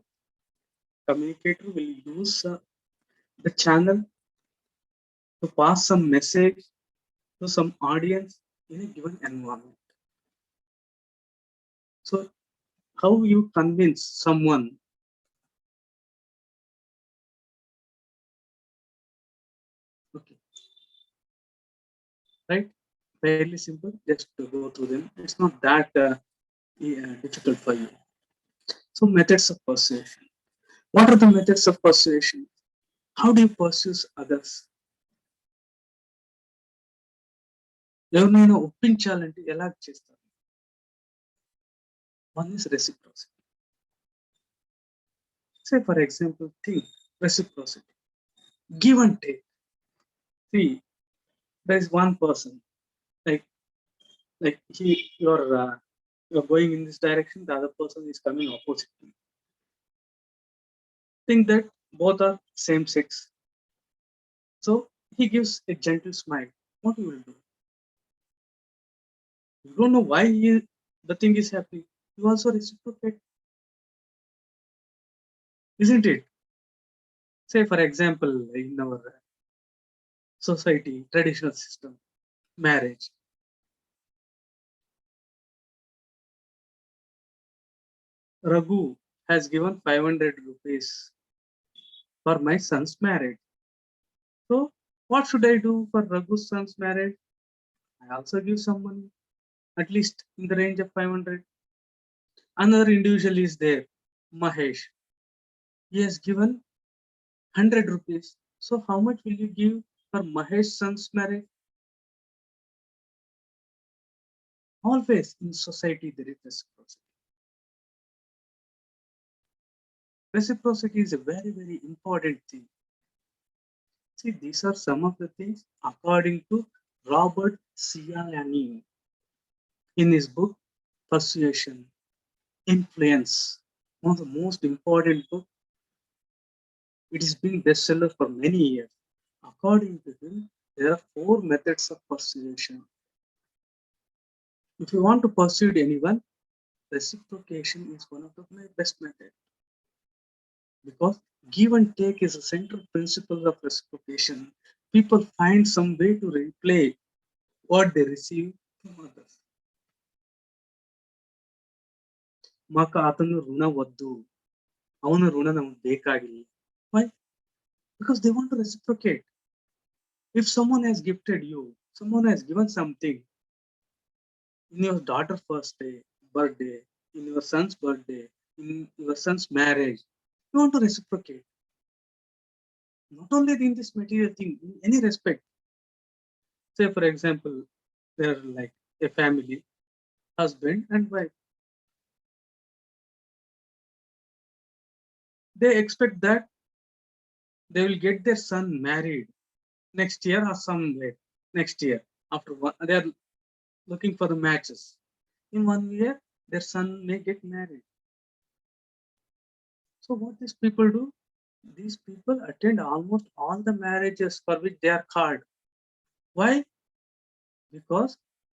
will use the channel to pass some message to some audience in a given environment. So how you convince someone, okay, right? Fairly simple, just to go through them. It's not that difficult for you. So methods of persuasion. What are the methods of persuasion? How do you pursue others? ఎవరినైనా ఒప్పించాలంటే ఎలా చేస్తారు? One is reciprocity. Say for example, think reciprocity. Give and take. See, there is one person, like you're going in this direction, the other person is coming opposite. Think that both are same sex. So he gives a gentle smile. What you will do? You don't know why the thing is happening. You also reciprocate, isn't it? Say for example, in our society, traditional system, marriage. Raghu has given 500 rupees for my son's marriage. So what should I do for Raghu's son's marriage? I also give some money, at least in the range of 500. Another individual is there, Mahesh. He has given 100 rupees. So how much will you give for Mahesh's son's marriage? Always in society there is reciprocity. Reciprocity is a very, very important thing. See, these are some of the things according to Robert Cialdini in his book Persuasion, Influence. One of the most important books. It has been bestseller for many years. According to him, there are four methods of persuasion. If you want to persuade anyone, reciprocation is one of the best methods because give and take is a central principle of reciprocation. People find some way to replay what they receive from others. మాకు అతను రుణ వద్దు ಅವನ ಋಣ ನಮಗೆ ಬೇಕಾಗಿಲ್ಲ. Why? Because they want to reciprocate. If someone has gifted you, someone has given something in your daughter's first day, birthday, in your son's birthday, in your son's marriage, you want to reciprocate. Not only in this material thing, in any respect. Say, for example, they're like a family, husband and wife. They expect that they will get their son married next year or somewhere next year. After one, they are looking for the matches. In 1 year, their son may get married. So what these people do? These people attend almost all the marriages for which they are called. Why? Because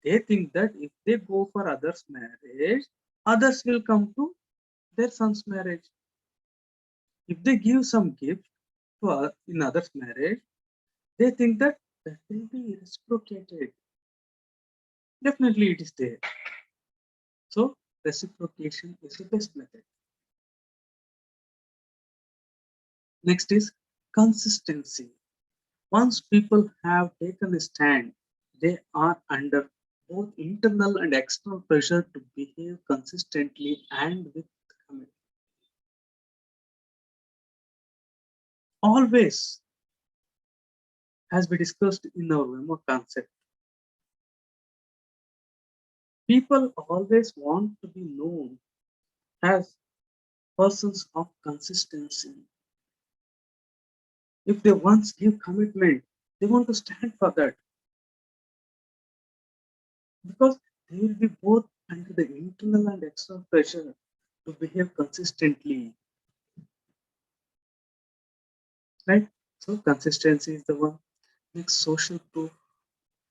they think that if they go for others' marriage, others will come to their son's marriage. If they give some gift to in others' marriage, they think that that will be reciprocated. Definitely, it is there. So reciprocation is the best method. Next is consistency. Once people have taken a stand, they are under both internal and external pressure to behave consistently and with commitment. Always, as we discussed in our memo concept, people always want to be known as persons of consistency. If they once give commitment, they want to stand for that because they will be both under the internal and external pressure to behave consistently. Right? So consistency is the one. Next, social proof.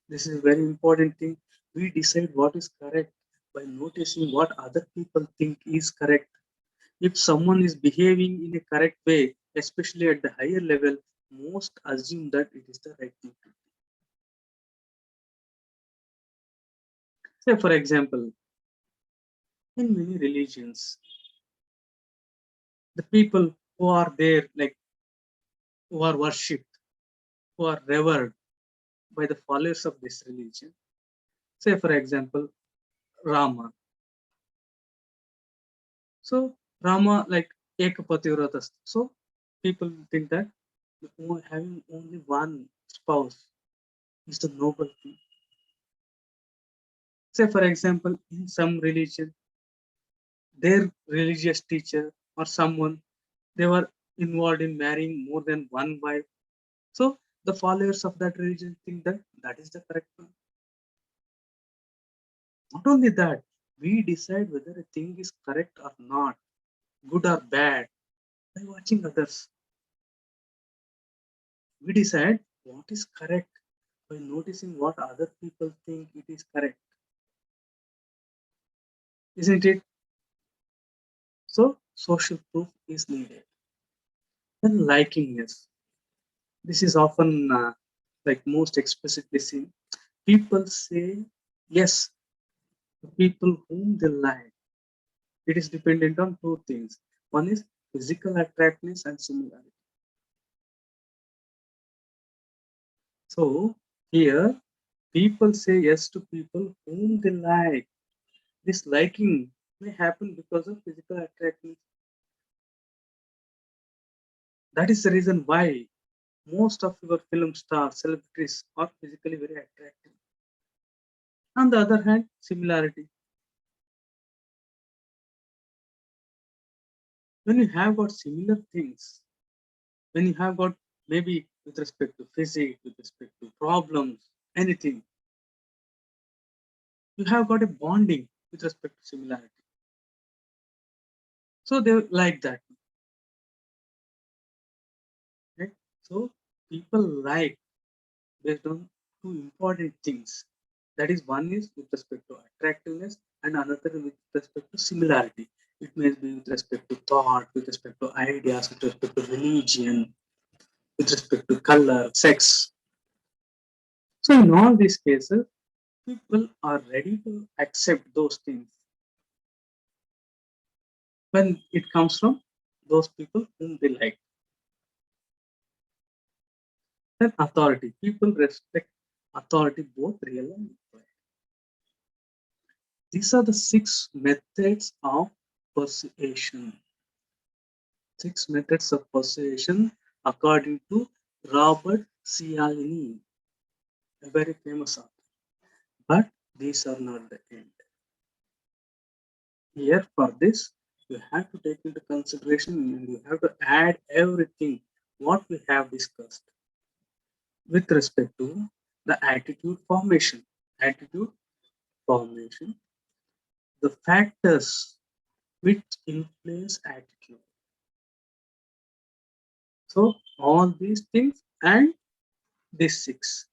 This is a very important thing. We decide what is correct by noticing what other people think is correct. If someone is behaving in a correct way, especially at the higher level, most assume that it is the right thing to do. Say, for example, in many religions, the people who are there, like who are worshipped, who are revered by the followers of this religion. Say, for example, Rama. So Rama, like Ekapativrata. So people think that having only one spouse is the noble thing. Say, for example, in some religion, their religious teacher or someone, they were involved in marrying more than one wife. So the followers of that religion think that that is the correct one. Not only that, we decide whether a thing is correct or not, good or bad, by watching others. We decide what is correct by noticing what other people think it is correct. Isn't it? So social proof is needed. Then likingness. This is often like most explicitly seen. People say yes to people whom they like. It is dependent on two things. One is physical attractiveness and similarity. So here people say yes to people whom they like. This liking may happen because of physical attractiveness. That is the reason why most of your film stars, celebrities are physically very attractive. On the other hand, similarity. When you have got similar things, when you have got maybe with respect to physics, with respect to problems, anything, you have got a bonding with respect to similarity. So they like that. Right? So people like based on two important things. That is, one is with respect to attractiveness, and another with respect to similarity. It may be with respect to thought, with respect to ideas, with respect to religion, with respect to color, sex. So in all these cases, people are ready to accept those things when it comes from those people whom they like. Then authority. People respect authority, both real and implied. These are the 6 methods of persuasion. 6 methods of persuasion according to Robert Cialdini, a very famous author. But these are not the end. Here for this, you have to take into consideration and you have to add everything what we have discussed with respect to the attitude formation. Attitude formation, the factors which influence attitude. So all these things and these 6.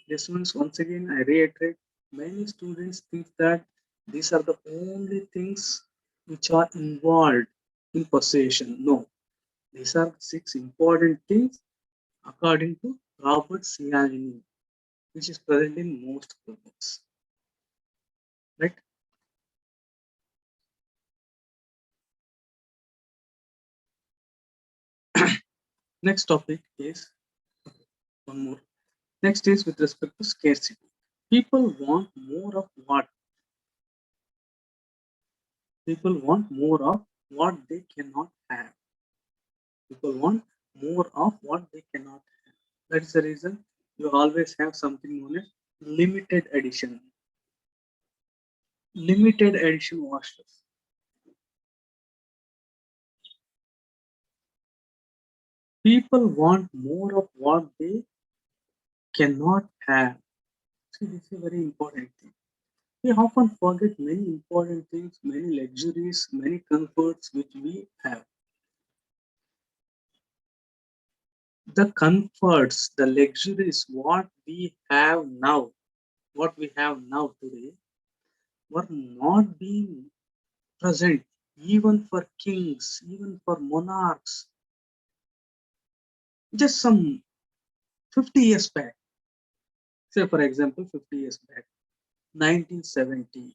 This means once again I reiterate, many students think that these are the only things which are involved in persuasion. No, these are 6 important things according to Robert Cialdini, which is present in most of the books. Right? Next topic is one more. Next is with respect to scarcity. People want more of what? People want more of what they cannot have. People want more of what they cannot have. That's the reason you always have something known as limited edition. Limited edition washes. People want more of what they cannot have. See, this is a very important thing. We often forget many important things, many luxuries, many comforts which we have. The comforts, the luxuries, what we have now today, were not being present even for kings, even for monarchs, just some 50 years back. Say, for example, 50 years back, 1970,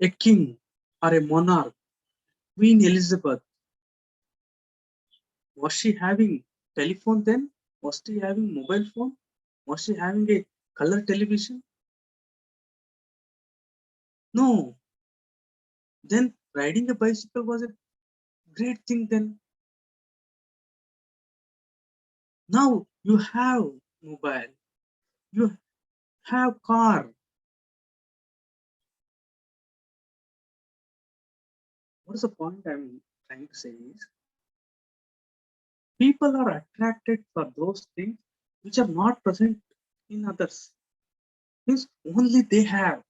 a king or a monarch, Queen Elizabeth, was she having telephone then? Was she having mobile phone? Was she having a color television? No. Then riding a bicycle was a great thing then. Now you have mobile, you have car. What is the point I'm trying to say is people are attracted for those things which are not present in others. Means only they have.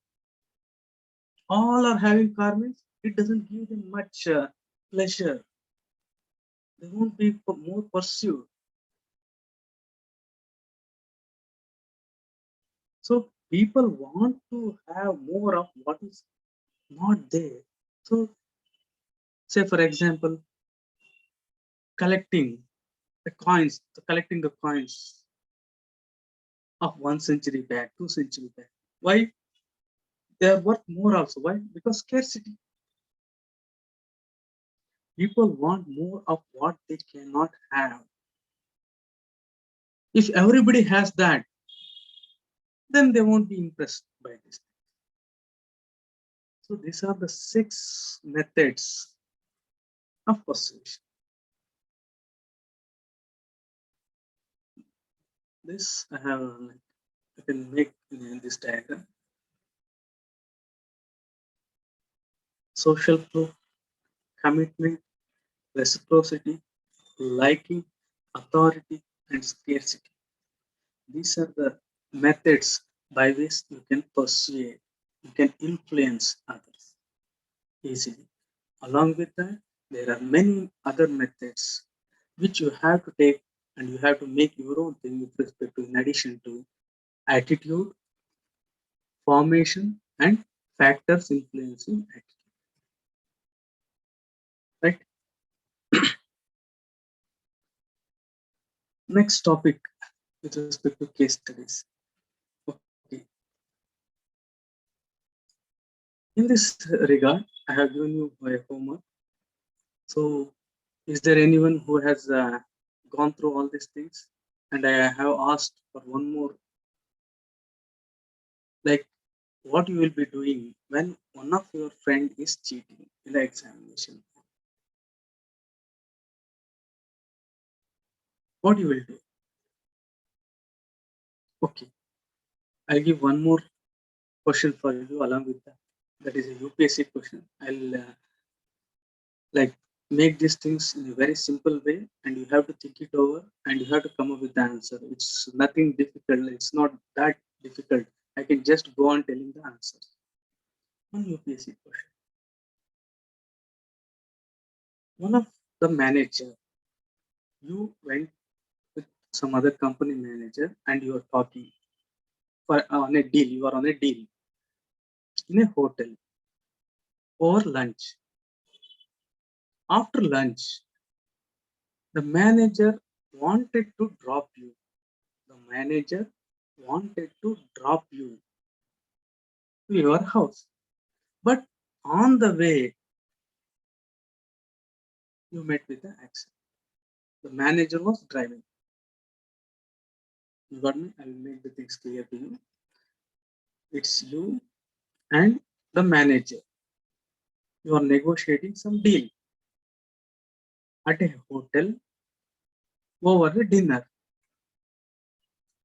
All are having car means it doesn't give them much pleasure. They won't be more pursued. So people want to have more of what is not there. So say for example, collecting collecting the coins of 1 century back, 2 century back. Why? They are worth more also. Why? Because scarcity. People want more of what they cannot have. If everybody has that, then they won't be impressed by this. So these are the 6 methods of persuasion. This I have I can make in this diagram. Social proof, commitment, reciprocity, liking, authority, and scarcity. These are the methods by which you can persuade, you can influence others easily. Along with that, there are many other methods which you have to take and you have to make your own thing with respect to, in addition to attitude, formation, and factors influencing attitude. Right? Next topic with respect to case studies. Okay. In this regard, I have given you my homework. So, is there anyone who has gone through all these things? And I have asked for one more, like what you will be doing when one of your friend is cheating in the examination. What you will do? Okay, I'll give one more question for you along with that. That is a UPSC question. I'll like make these things in a very simple way, and you have to think it over, and you have to come up with the answer. It's nothing difficult. It's not that difficult. I can just go on telling the answer. One UPSC question. One of the manager, you went with some other company manager, and you are talking for on a deal. You are on a deal in a hotel or lunch. After lunch, the manager wanted to drop you. The manager wanted to drop you to your house. But on the way, you met with an accident. The manager was driving. You got me? I will make the things clear to you. It's you and the manager. You are negotiating some deal at a hotel over a dinner.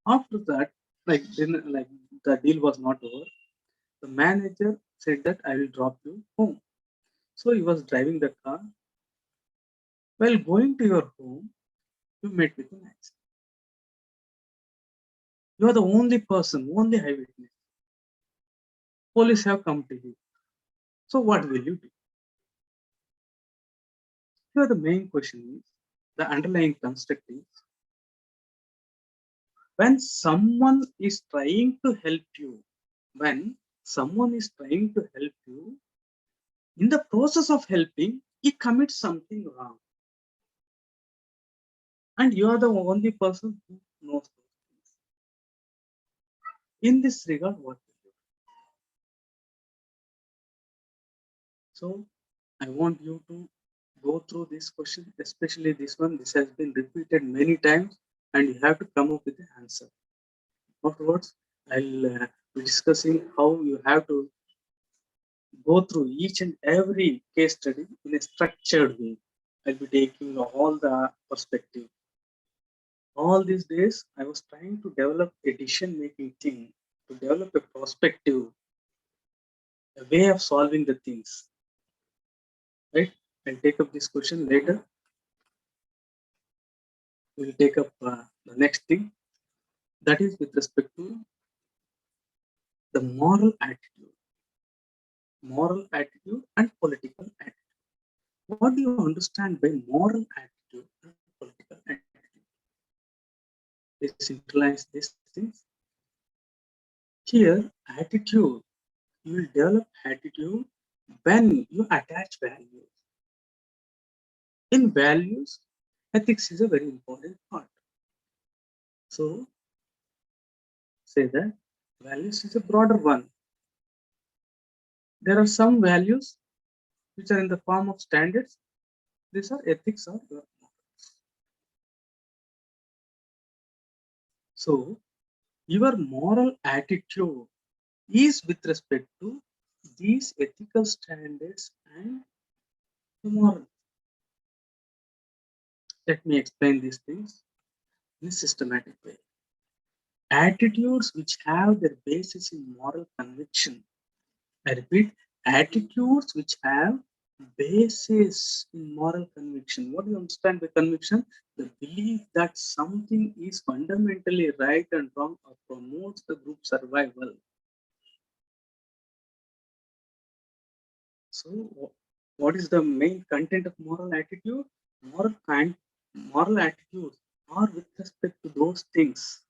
After that, like the deal was not over. The manager said that I will drop you home. So he was driving the car. While going to your home, you met with an accident. You are the only person, only eyewitness. Police have come to you. So what will you do? Here the main question is, the underlying construct is, when someone is trying to help you, when someone is trying to help you, in the process of helping, he commits something wrong. And you are the only person who knows those things. In this regard, what will you do? So I want you to go through this question, especially this one. This has been repeated many times, and you have to come up with an answer. Afterwards, I'll be discussing how you have to go through each and every case study in a structured way. I'll be taking all the perspective. All these days, I was trying to develop a decision-making thing, to develop a perspective, a way of solving the things. Right? I'll take up this question later. We'll take up the next thing. That is with respect to the moral attitude and political attitude. What do you understand by moral attitude and political attitude? Let's internalize these things. Here, attitude, you will develop attitude when you attach values. In values, ethics is a very important part. So, say that values is a broader one. There are some values which are in the form of standards. These are ethics or your morals. So, your moral attitude is with respect to these ethical standards and the moral. Let me explain these things in a systematic way. Attitudes which have their basis in moral conviction. I repeat, attitudes which have basis in moral conviction. What do you understand by conviction? The belief that something is fundamentally right and wrong or promotes the group survival. So, what is the main content of moral attitude? Moral kind, moral attitudes are with respect to those things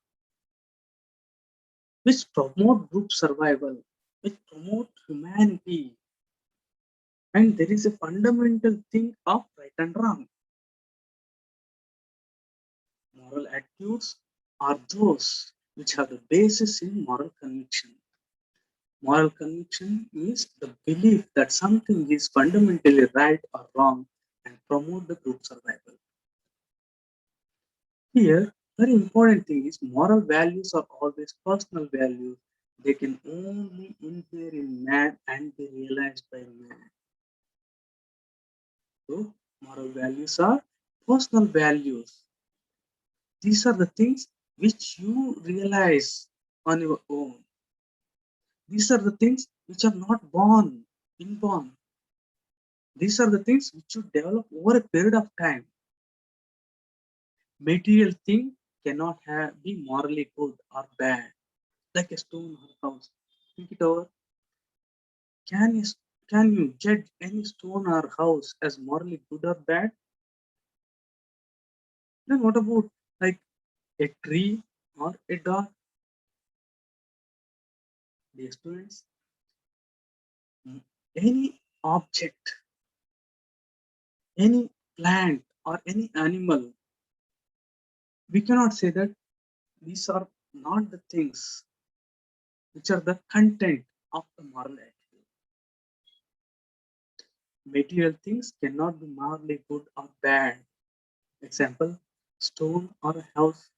which promote group survival, which promote humanity, and there is a fundamental thing of right and wrong. Moral attitudes are those which have the basis in moral conviction. Moral conviction is the belief that something is fundamentally right or wrong and promote the group survival. Here, very important thing is moral values are always personal values. They can only inhere in man and be realized by man. So, moral values are personal values. These are the things which you realize on your own. These are the things which are not born, inborn. These are the things which you develop over a period of time. Material thing cannot be morally good or bad, like a stone or house. Think it over. Can you can you judge any stone or house as morally good or bad? Then what about like a tree or a dog? Dear students, any object, any plant or any animal, we cannot say that these are not the things which are the content of the moral attitude. Material things cannot be morally good or bad. Example, stone or a house.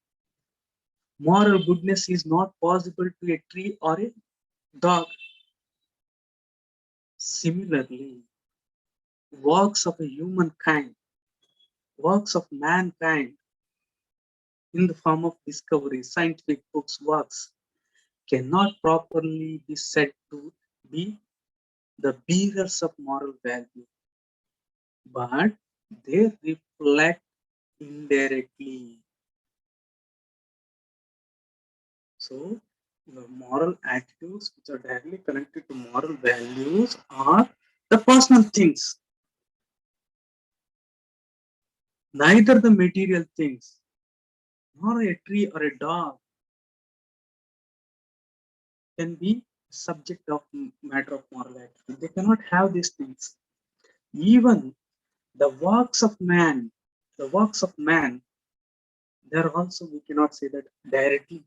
Moral goodness is not possible to a tree or a dog. Similarly, works of a humankind, works of mankind in the form of discovery, scientific books, works, cannot properly be said to be the bearers of moral value, but they reflect indirectly. So, the moral attitudes which are directly connected to moral values are the personal things, neither the material things, nor a tree or a dog can be subject of matter of moral attitude. They cannot have these things. Even the works of man, the works of man, there also we cannot say that directly.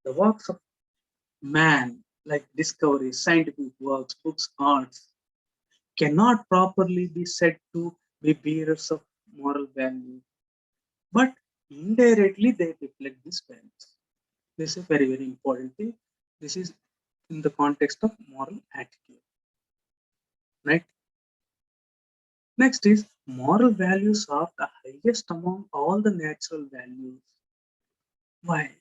The works of man, like discovery, scientific works, books, arts, cannot properly be said to be bearers of moral value, but indirectly they reflect these values. This is a very, very important thing. This is in the context of moral attitude, right? Next is moral values are the highest among all the natural values. Why?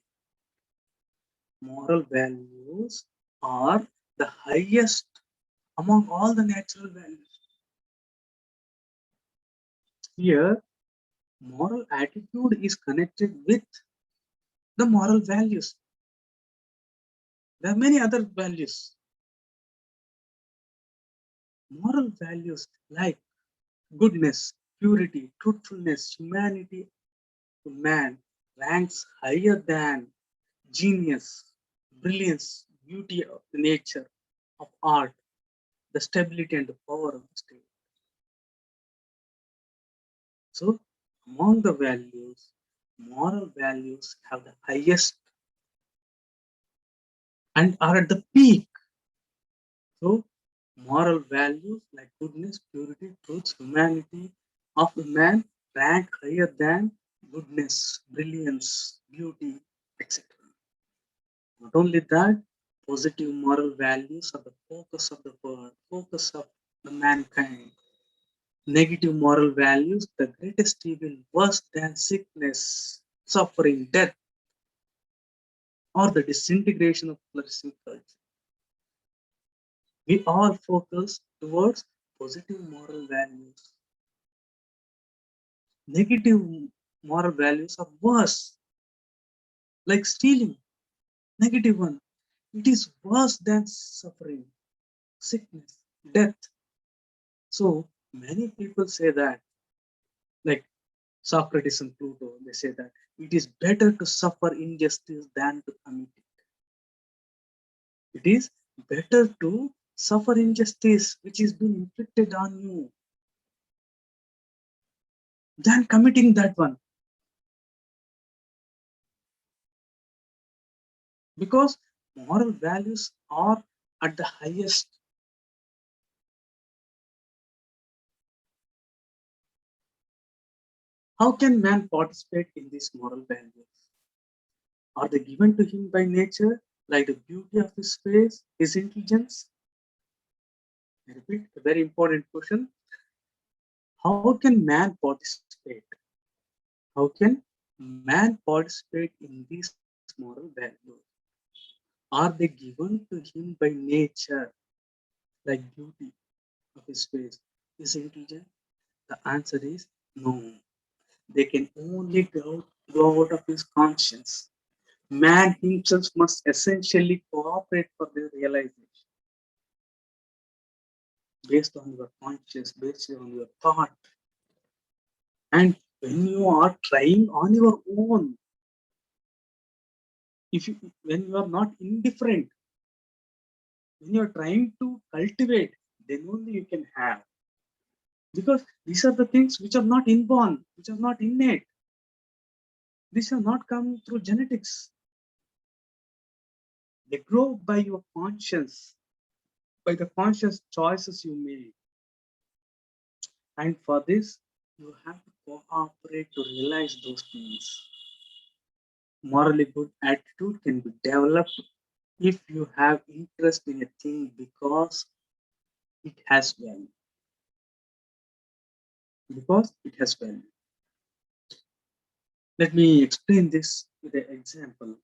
Moral values are the highest among all the natural values. Here, moral attitude is connected with the moral values. There are many other values. Moral values like goodness, purity, truthfulness, humanity to man ranks higher than genius, brilliance, beauty of the nature, of art, the stability and the power of the state. So, among the values, moral values have the highest and are at the peak. So, moral values like goodness, purity, truth, humanity of the man rank higher than goodness, brilliance, beauty, etc. Not only that, positive moral values are the focus of the world, focus of the mankind. Negative moral values, the greatest evil, worse than sickness, suffering, death, or the disintegration of flourishing culture. We all focus towards positive moral values. Negative moral values are worse, like stealing. Negative one. It is worse than suffering, sickness, death. So many people say that, like Socrates and Pluto, they say that it is better to suffer injustice than to commit it. It is better to suffer injustice which is being inflicted on you than committing that one. Because moral values are at the highest. How can man participate in these moral values? Are they given to him by nature, like the beauty of his face, his intelligence? I repeat, a very important question. How can man participate? How can man participate in these moral values? Are they given to him by nature, like beauty of his face, his intelligence? The answer is no. They can only grow out of his conscience. Man himself must essentially cooperate for their realization based on your conscience, based on your thought. And when you are trying on your own, if you when you are not indifferent, when you are trying to cultivate, then only you can have. Because these are the things which are not inborn, which are not innate. These have not come through genetics. They grow by your conscience, by the conscious choices you make. And for this, you have to cooperate to realize those things. Morally good attitude can be developed if you have interest in a thing because it has value. Because it has value. Let me explain this with an example.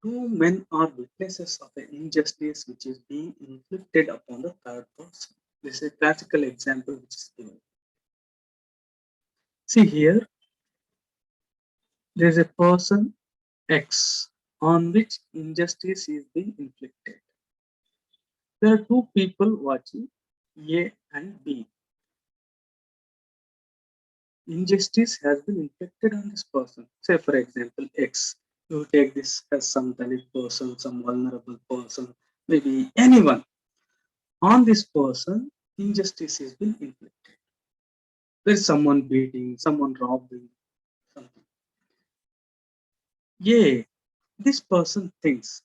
Two men are witnesses of an injustice which is being inflicted upon the third person. This is a classical example which is given. See here, there is a person X on which injustice is being inflicted. There are two people watching, A and B. Injustice has been inflicted on this person. Say, for example, X. You take this as some Dalit person, some vulnerable person, maybe anyone. On this person, injustice has been inflicted. There's someone beating, someone robbing, something. Yeah, this person thinks,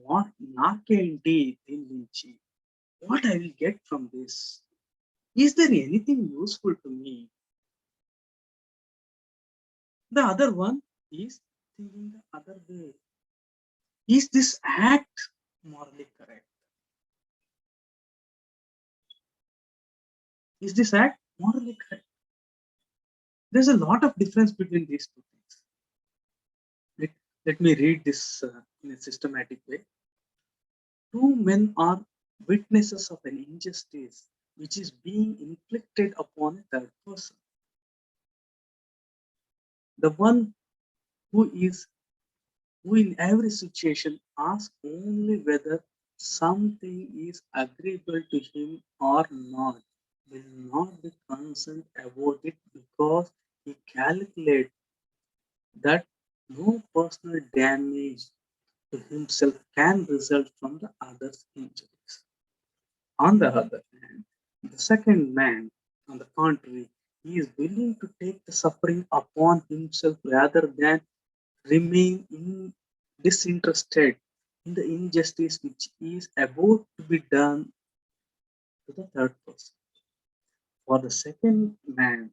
what నాకేంటి దీని నుంచి? What I will get from this? Is there anything useful to me? The other one is thinking the other way. Is this act morally correct? Is this act morally correct? There's a lot of difference between these two things. Let, let me read this in a systematic way. Two men are witnesses of an injustice which is being inflicted upon a third person. The one who is who in every situation asks only whether something is agreeable to him or not, will not be concerned about it because he calculates that no personal damage to himself can result from the other's injuries. On the other hand, the second man, on the contrary, he is willing to take the suffering upon himself rather than remain disinterested in the injustice which is about to be done to the third person. For the second man,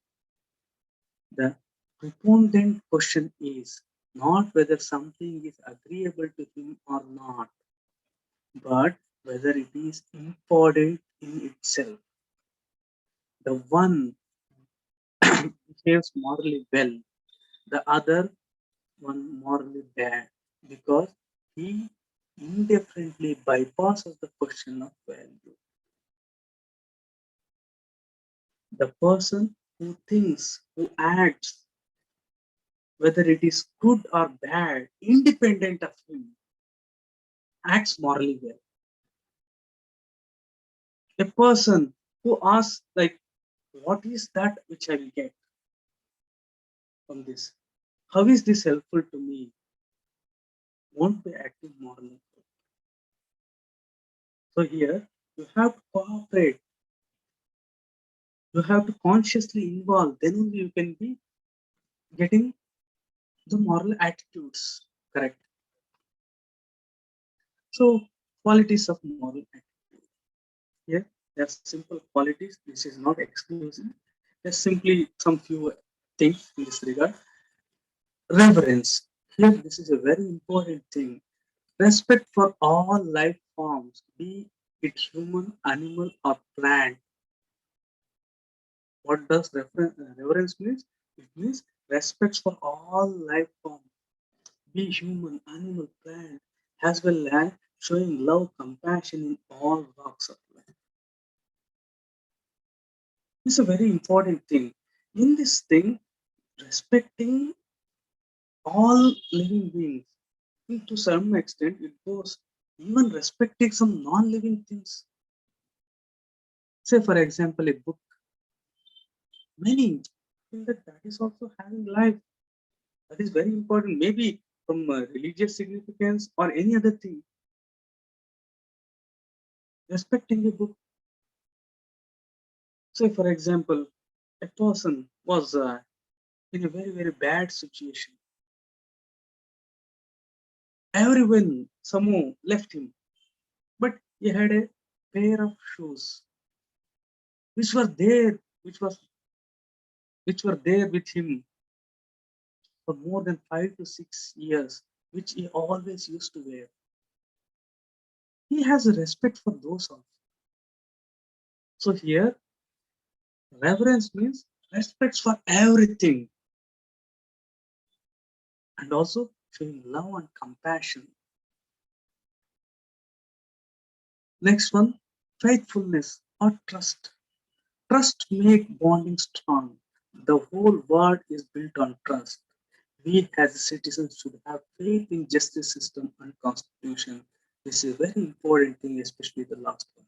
the preponderant question is not whether something is agreeable to him or not, but whether it is important in itself. The one behaves morally well, the other one morally bad, because he indifferently bypasses the question of value. The person who thinks, who acts, whether it is good or bad, independent of him, acts morally well. A person who asks, like, what is that which I will get from this? How is this helpful to me? Won't be acting morally. So here you have to cooperate, you have to consciously involve, then only you can be getting the moral attitudes correct. So qualities of moral attitude. Here there are simple qualities. This is not exclusive. There's simply some few things in this regard. Reverence. Here this is a very important thing. Respect for all life forms, be it human, animal, or plant. What does reverence means? It means respect for all life forms, be human, animal, plant, as well as showing love, compassion in all walks of life. It's a very important thing. In this thing, respecting all living beings, to some extent, it goes even respecting some non-living things. Say, for example, a book, many think that that is also having life. That is very important. Maybe from religious significance or any other thing. Respecting a book. Say, for example, a person was in a very, very bad situation. Everyone, someone left him, but he had a pair of shoes which were there, which were there with him for more than 5 to 6 years, which he always used to wear. He has a respect for those also. So here, reverence means respect for everything, and also showing love and compassion. Next one, faithfulness or trust. Trust makes bonding strong. The whole world is built on trust. We as citizens should have faith in justice system and constitution. This is a very important thing, especially the last one.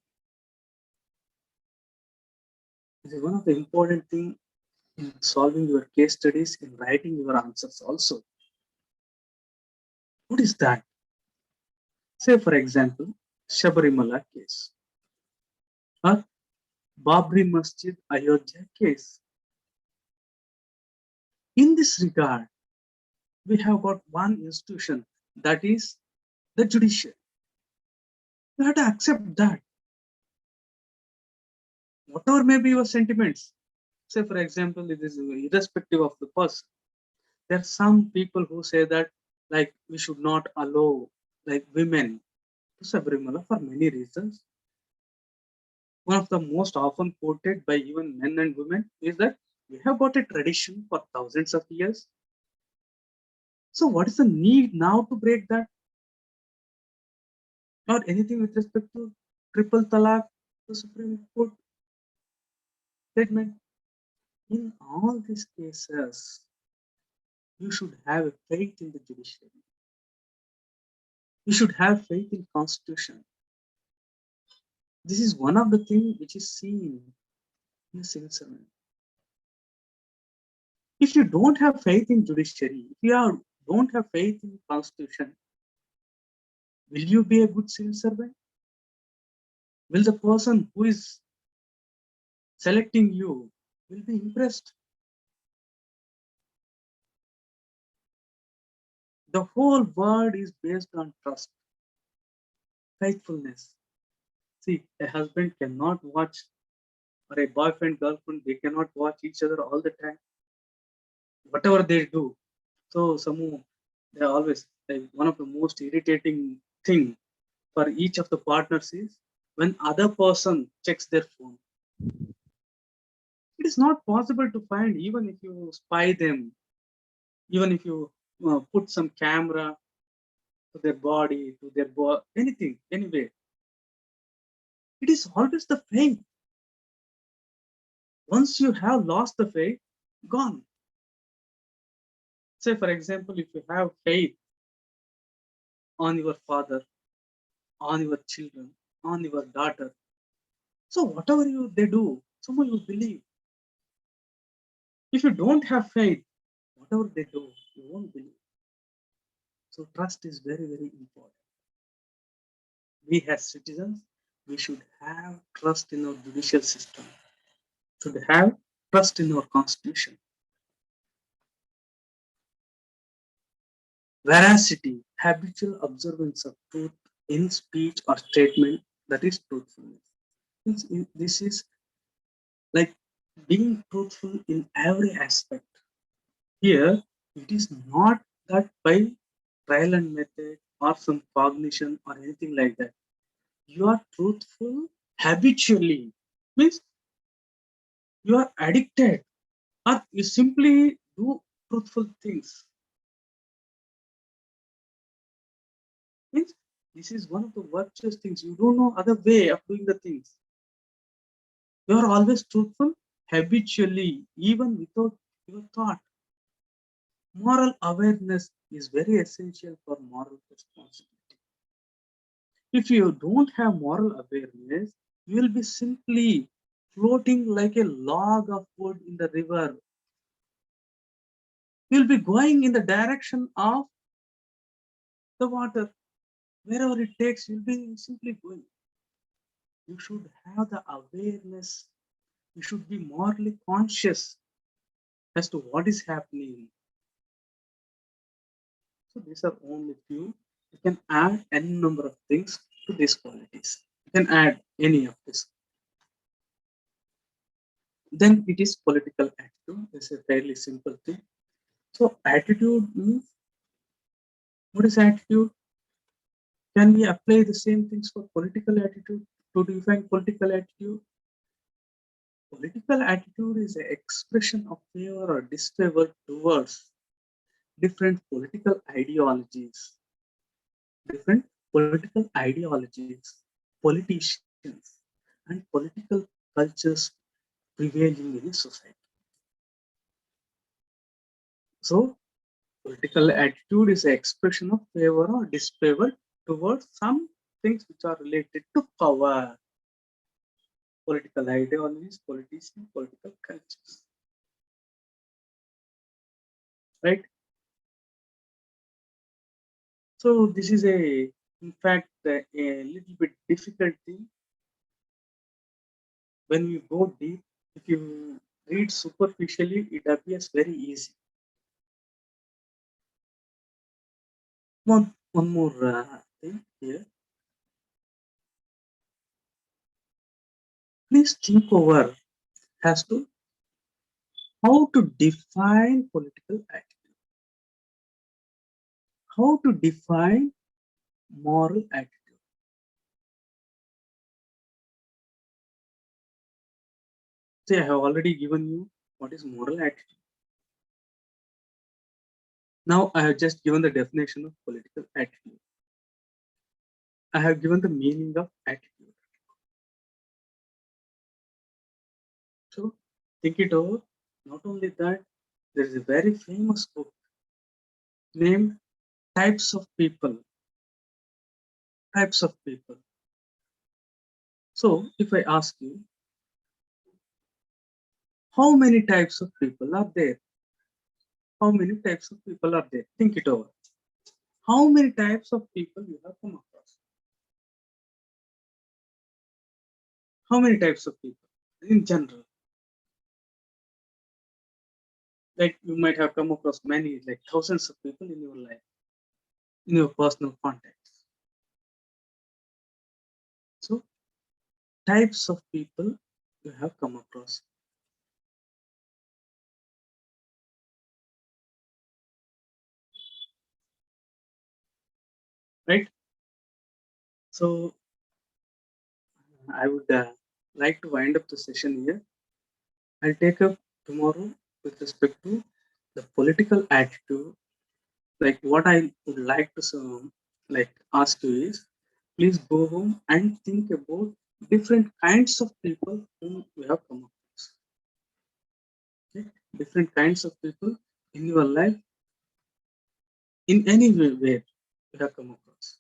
This is one of the important things in solving your case studies, in writing your answers also. What is that? Say, for example, Shabarimala case or Babri Masjid Ayodhya case. In this regard, we have got one institution, that is the judiciary. You have to accept that, whatever may be your sentiments. Say, for example, it is irrespective of the person. There are some people who say that, like, we should not allow, like, women to Sabrimala for many reasons. One of the most often quoted by even men and women is that we have got a tradition for thousands of years. So, what is the need now to break that? Or anything with respect to triple talaq, the Supreme Court statement. In all these cases, you should have faith in the judiciary. You should have faith in constitution. This is one of the things which is seen in a civil servant. If you don't have faith in judiciary, if don't have faith in constitution, will you be a good civil servant? Will the person who is selecting you will be impressed? The whole world is based on trust, faithfulness. See, a husband cannot watch, or a boyfriend, girlfriend, they cannot watch each other all the time, whatever they do. So some they always, like, one of the most irritating thing for each of the partners is when other person checks their phone. It is not possible to find, even if you spy them, even if you put some camera to their body, to their anything, anyway. It is always the faith. Once you have lost the faith, gone. Say, for example, if you have faith on your father, on your children, on your daughter, so whatever they do, someone you believe. If you don't have faith, whatever they do, you won't believe. So trust is very, very important. We as citizens, we should have trust in our judicial system, should have trust in our constitution. Veracity, habitual observance of truth in speech or statement, that is truthfulness. This is like being truthful in every aspect. Here, it is not that by trial and method or some cognition or anything like that. You are truthful habitually, means you are addicted or you simply do truthful things. Means this is one of the virtuous things. You don't know other way of doing the things. You are always truthful habitually, even without your thought. Moral awareness is very essential for moral responsibility. If you don't have moral awareness, you will be simply floating like a log of wood in the river. You will be going in the direction of the water. Wherever it takes, you'll be simply going. You should have the awareness. You should be morally conscious as to what is happening. So these are only few. You can add any number of things to these qualities. You can add any of this. Then it is political attitude. It's a fairly simple thing. So attitude means, what is attitude? Can we apply the same things for political attitude to define political attitude? Political attitude is an expression of favor or disfavor towards different political ideologies, politicians, and political cultures prevailing in a society. So, political attitude is an expression of favor or disfavor towards some things which are related to power, political ideologies, politicians, political cultures, right? So this is in fact, a little bit difficult thing. When you go deep, if you read superficially, it appears very easy. One more thing here. Please think over as to how to define political attitude, how to define moral attitude. See, I have already given you what is moral attitude. Now I have just given the definition of political attitude. I have given the meaning of attitude. So think it over. Not only that, there is a very famous book named Types of People. Types of People. So if I ask you, how many types of people are there? How many types of people are there? Think it over. How many types of people you have come across? How many types of people in general? Like you might have come across many, like thousands of people in your life, in your personal context. So types of people you have come across. Right? So I would like to wind up the session here. I'll take up tomorrow with respect to the political attitude. Like what I would like to like ask you is, please go home and think about different kinds of people whom you have come across. different kinds of people in your life in any way you have come across.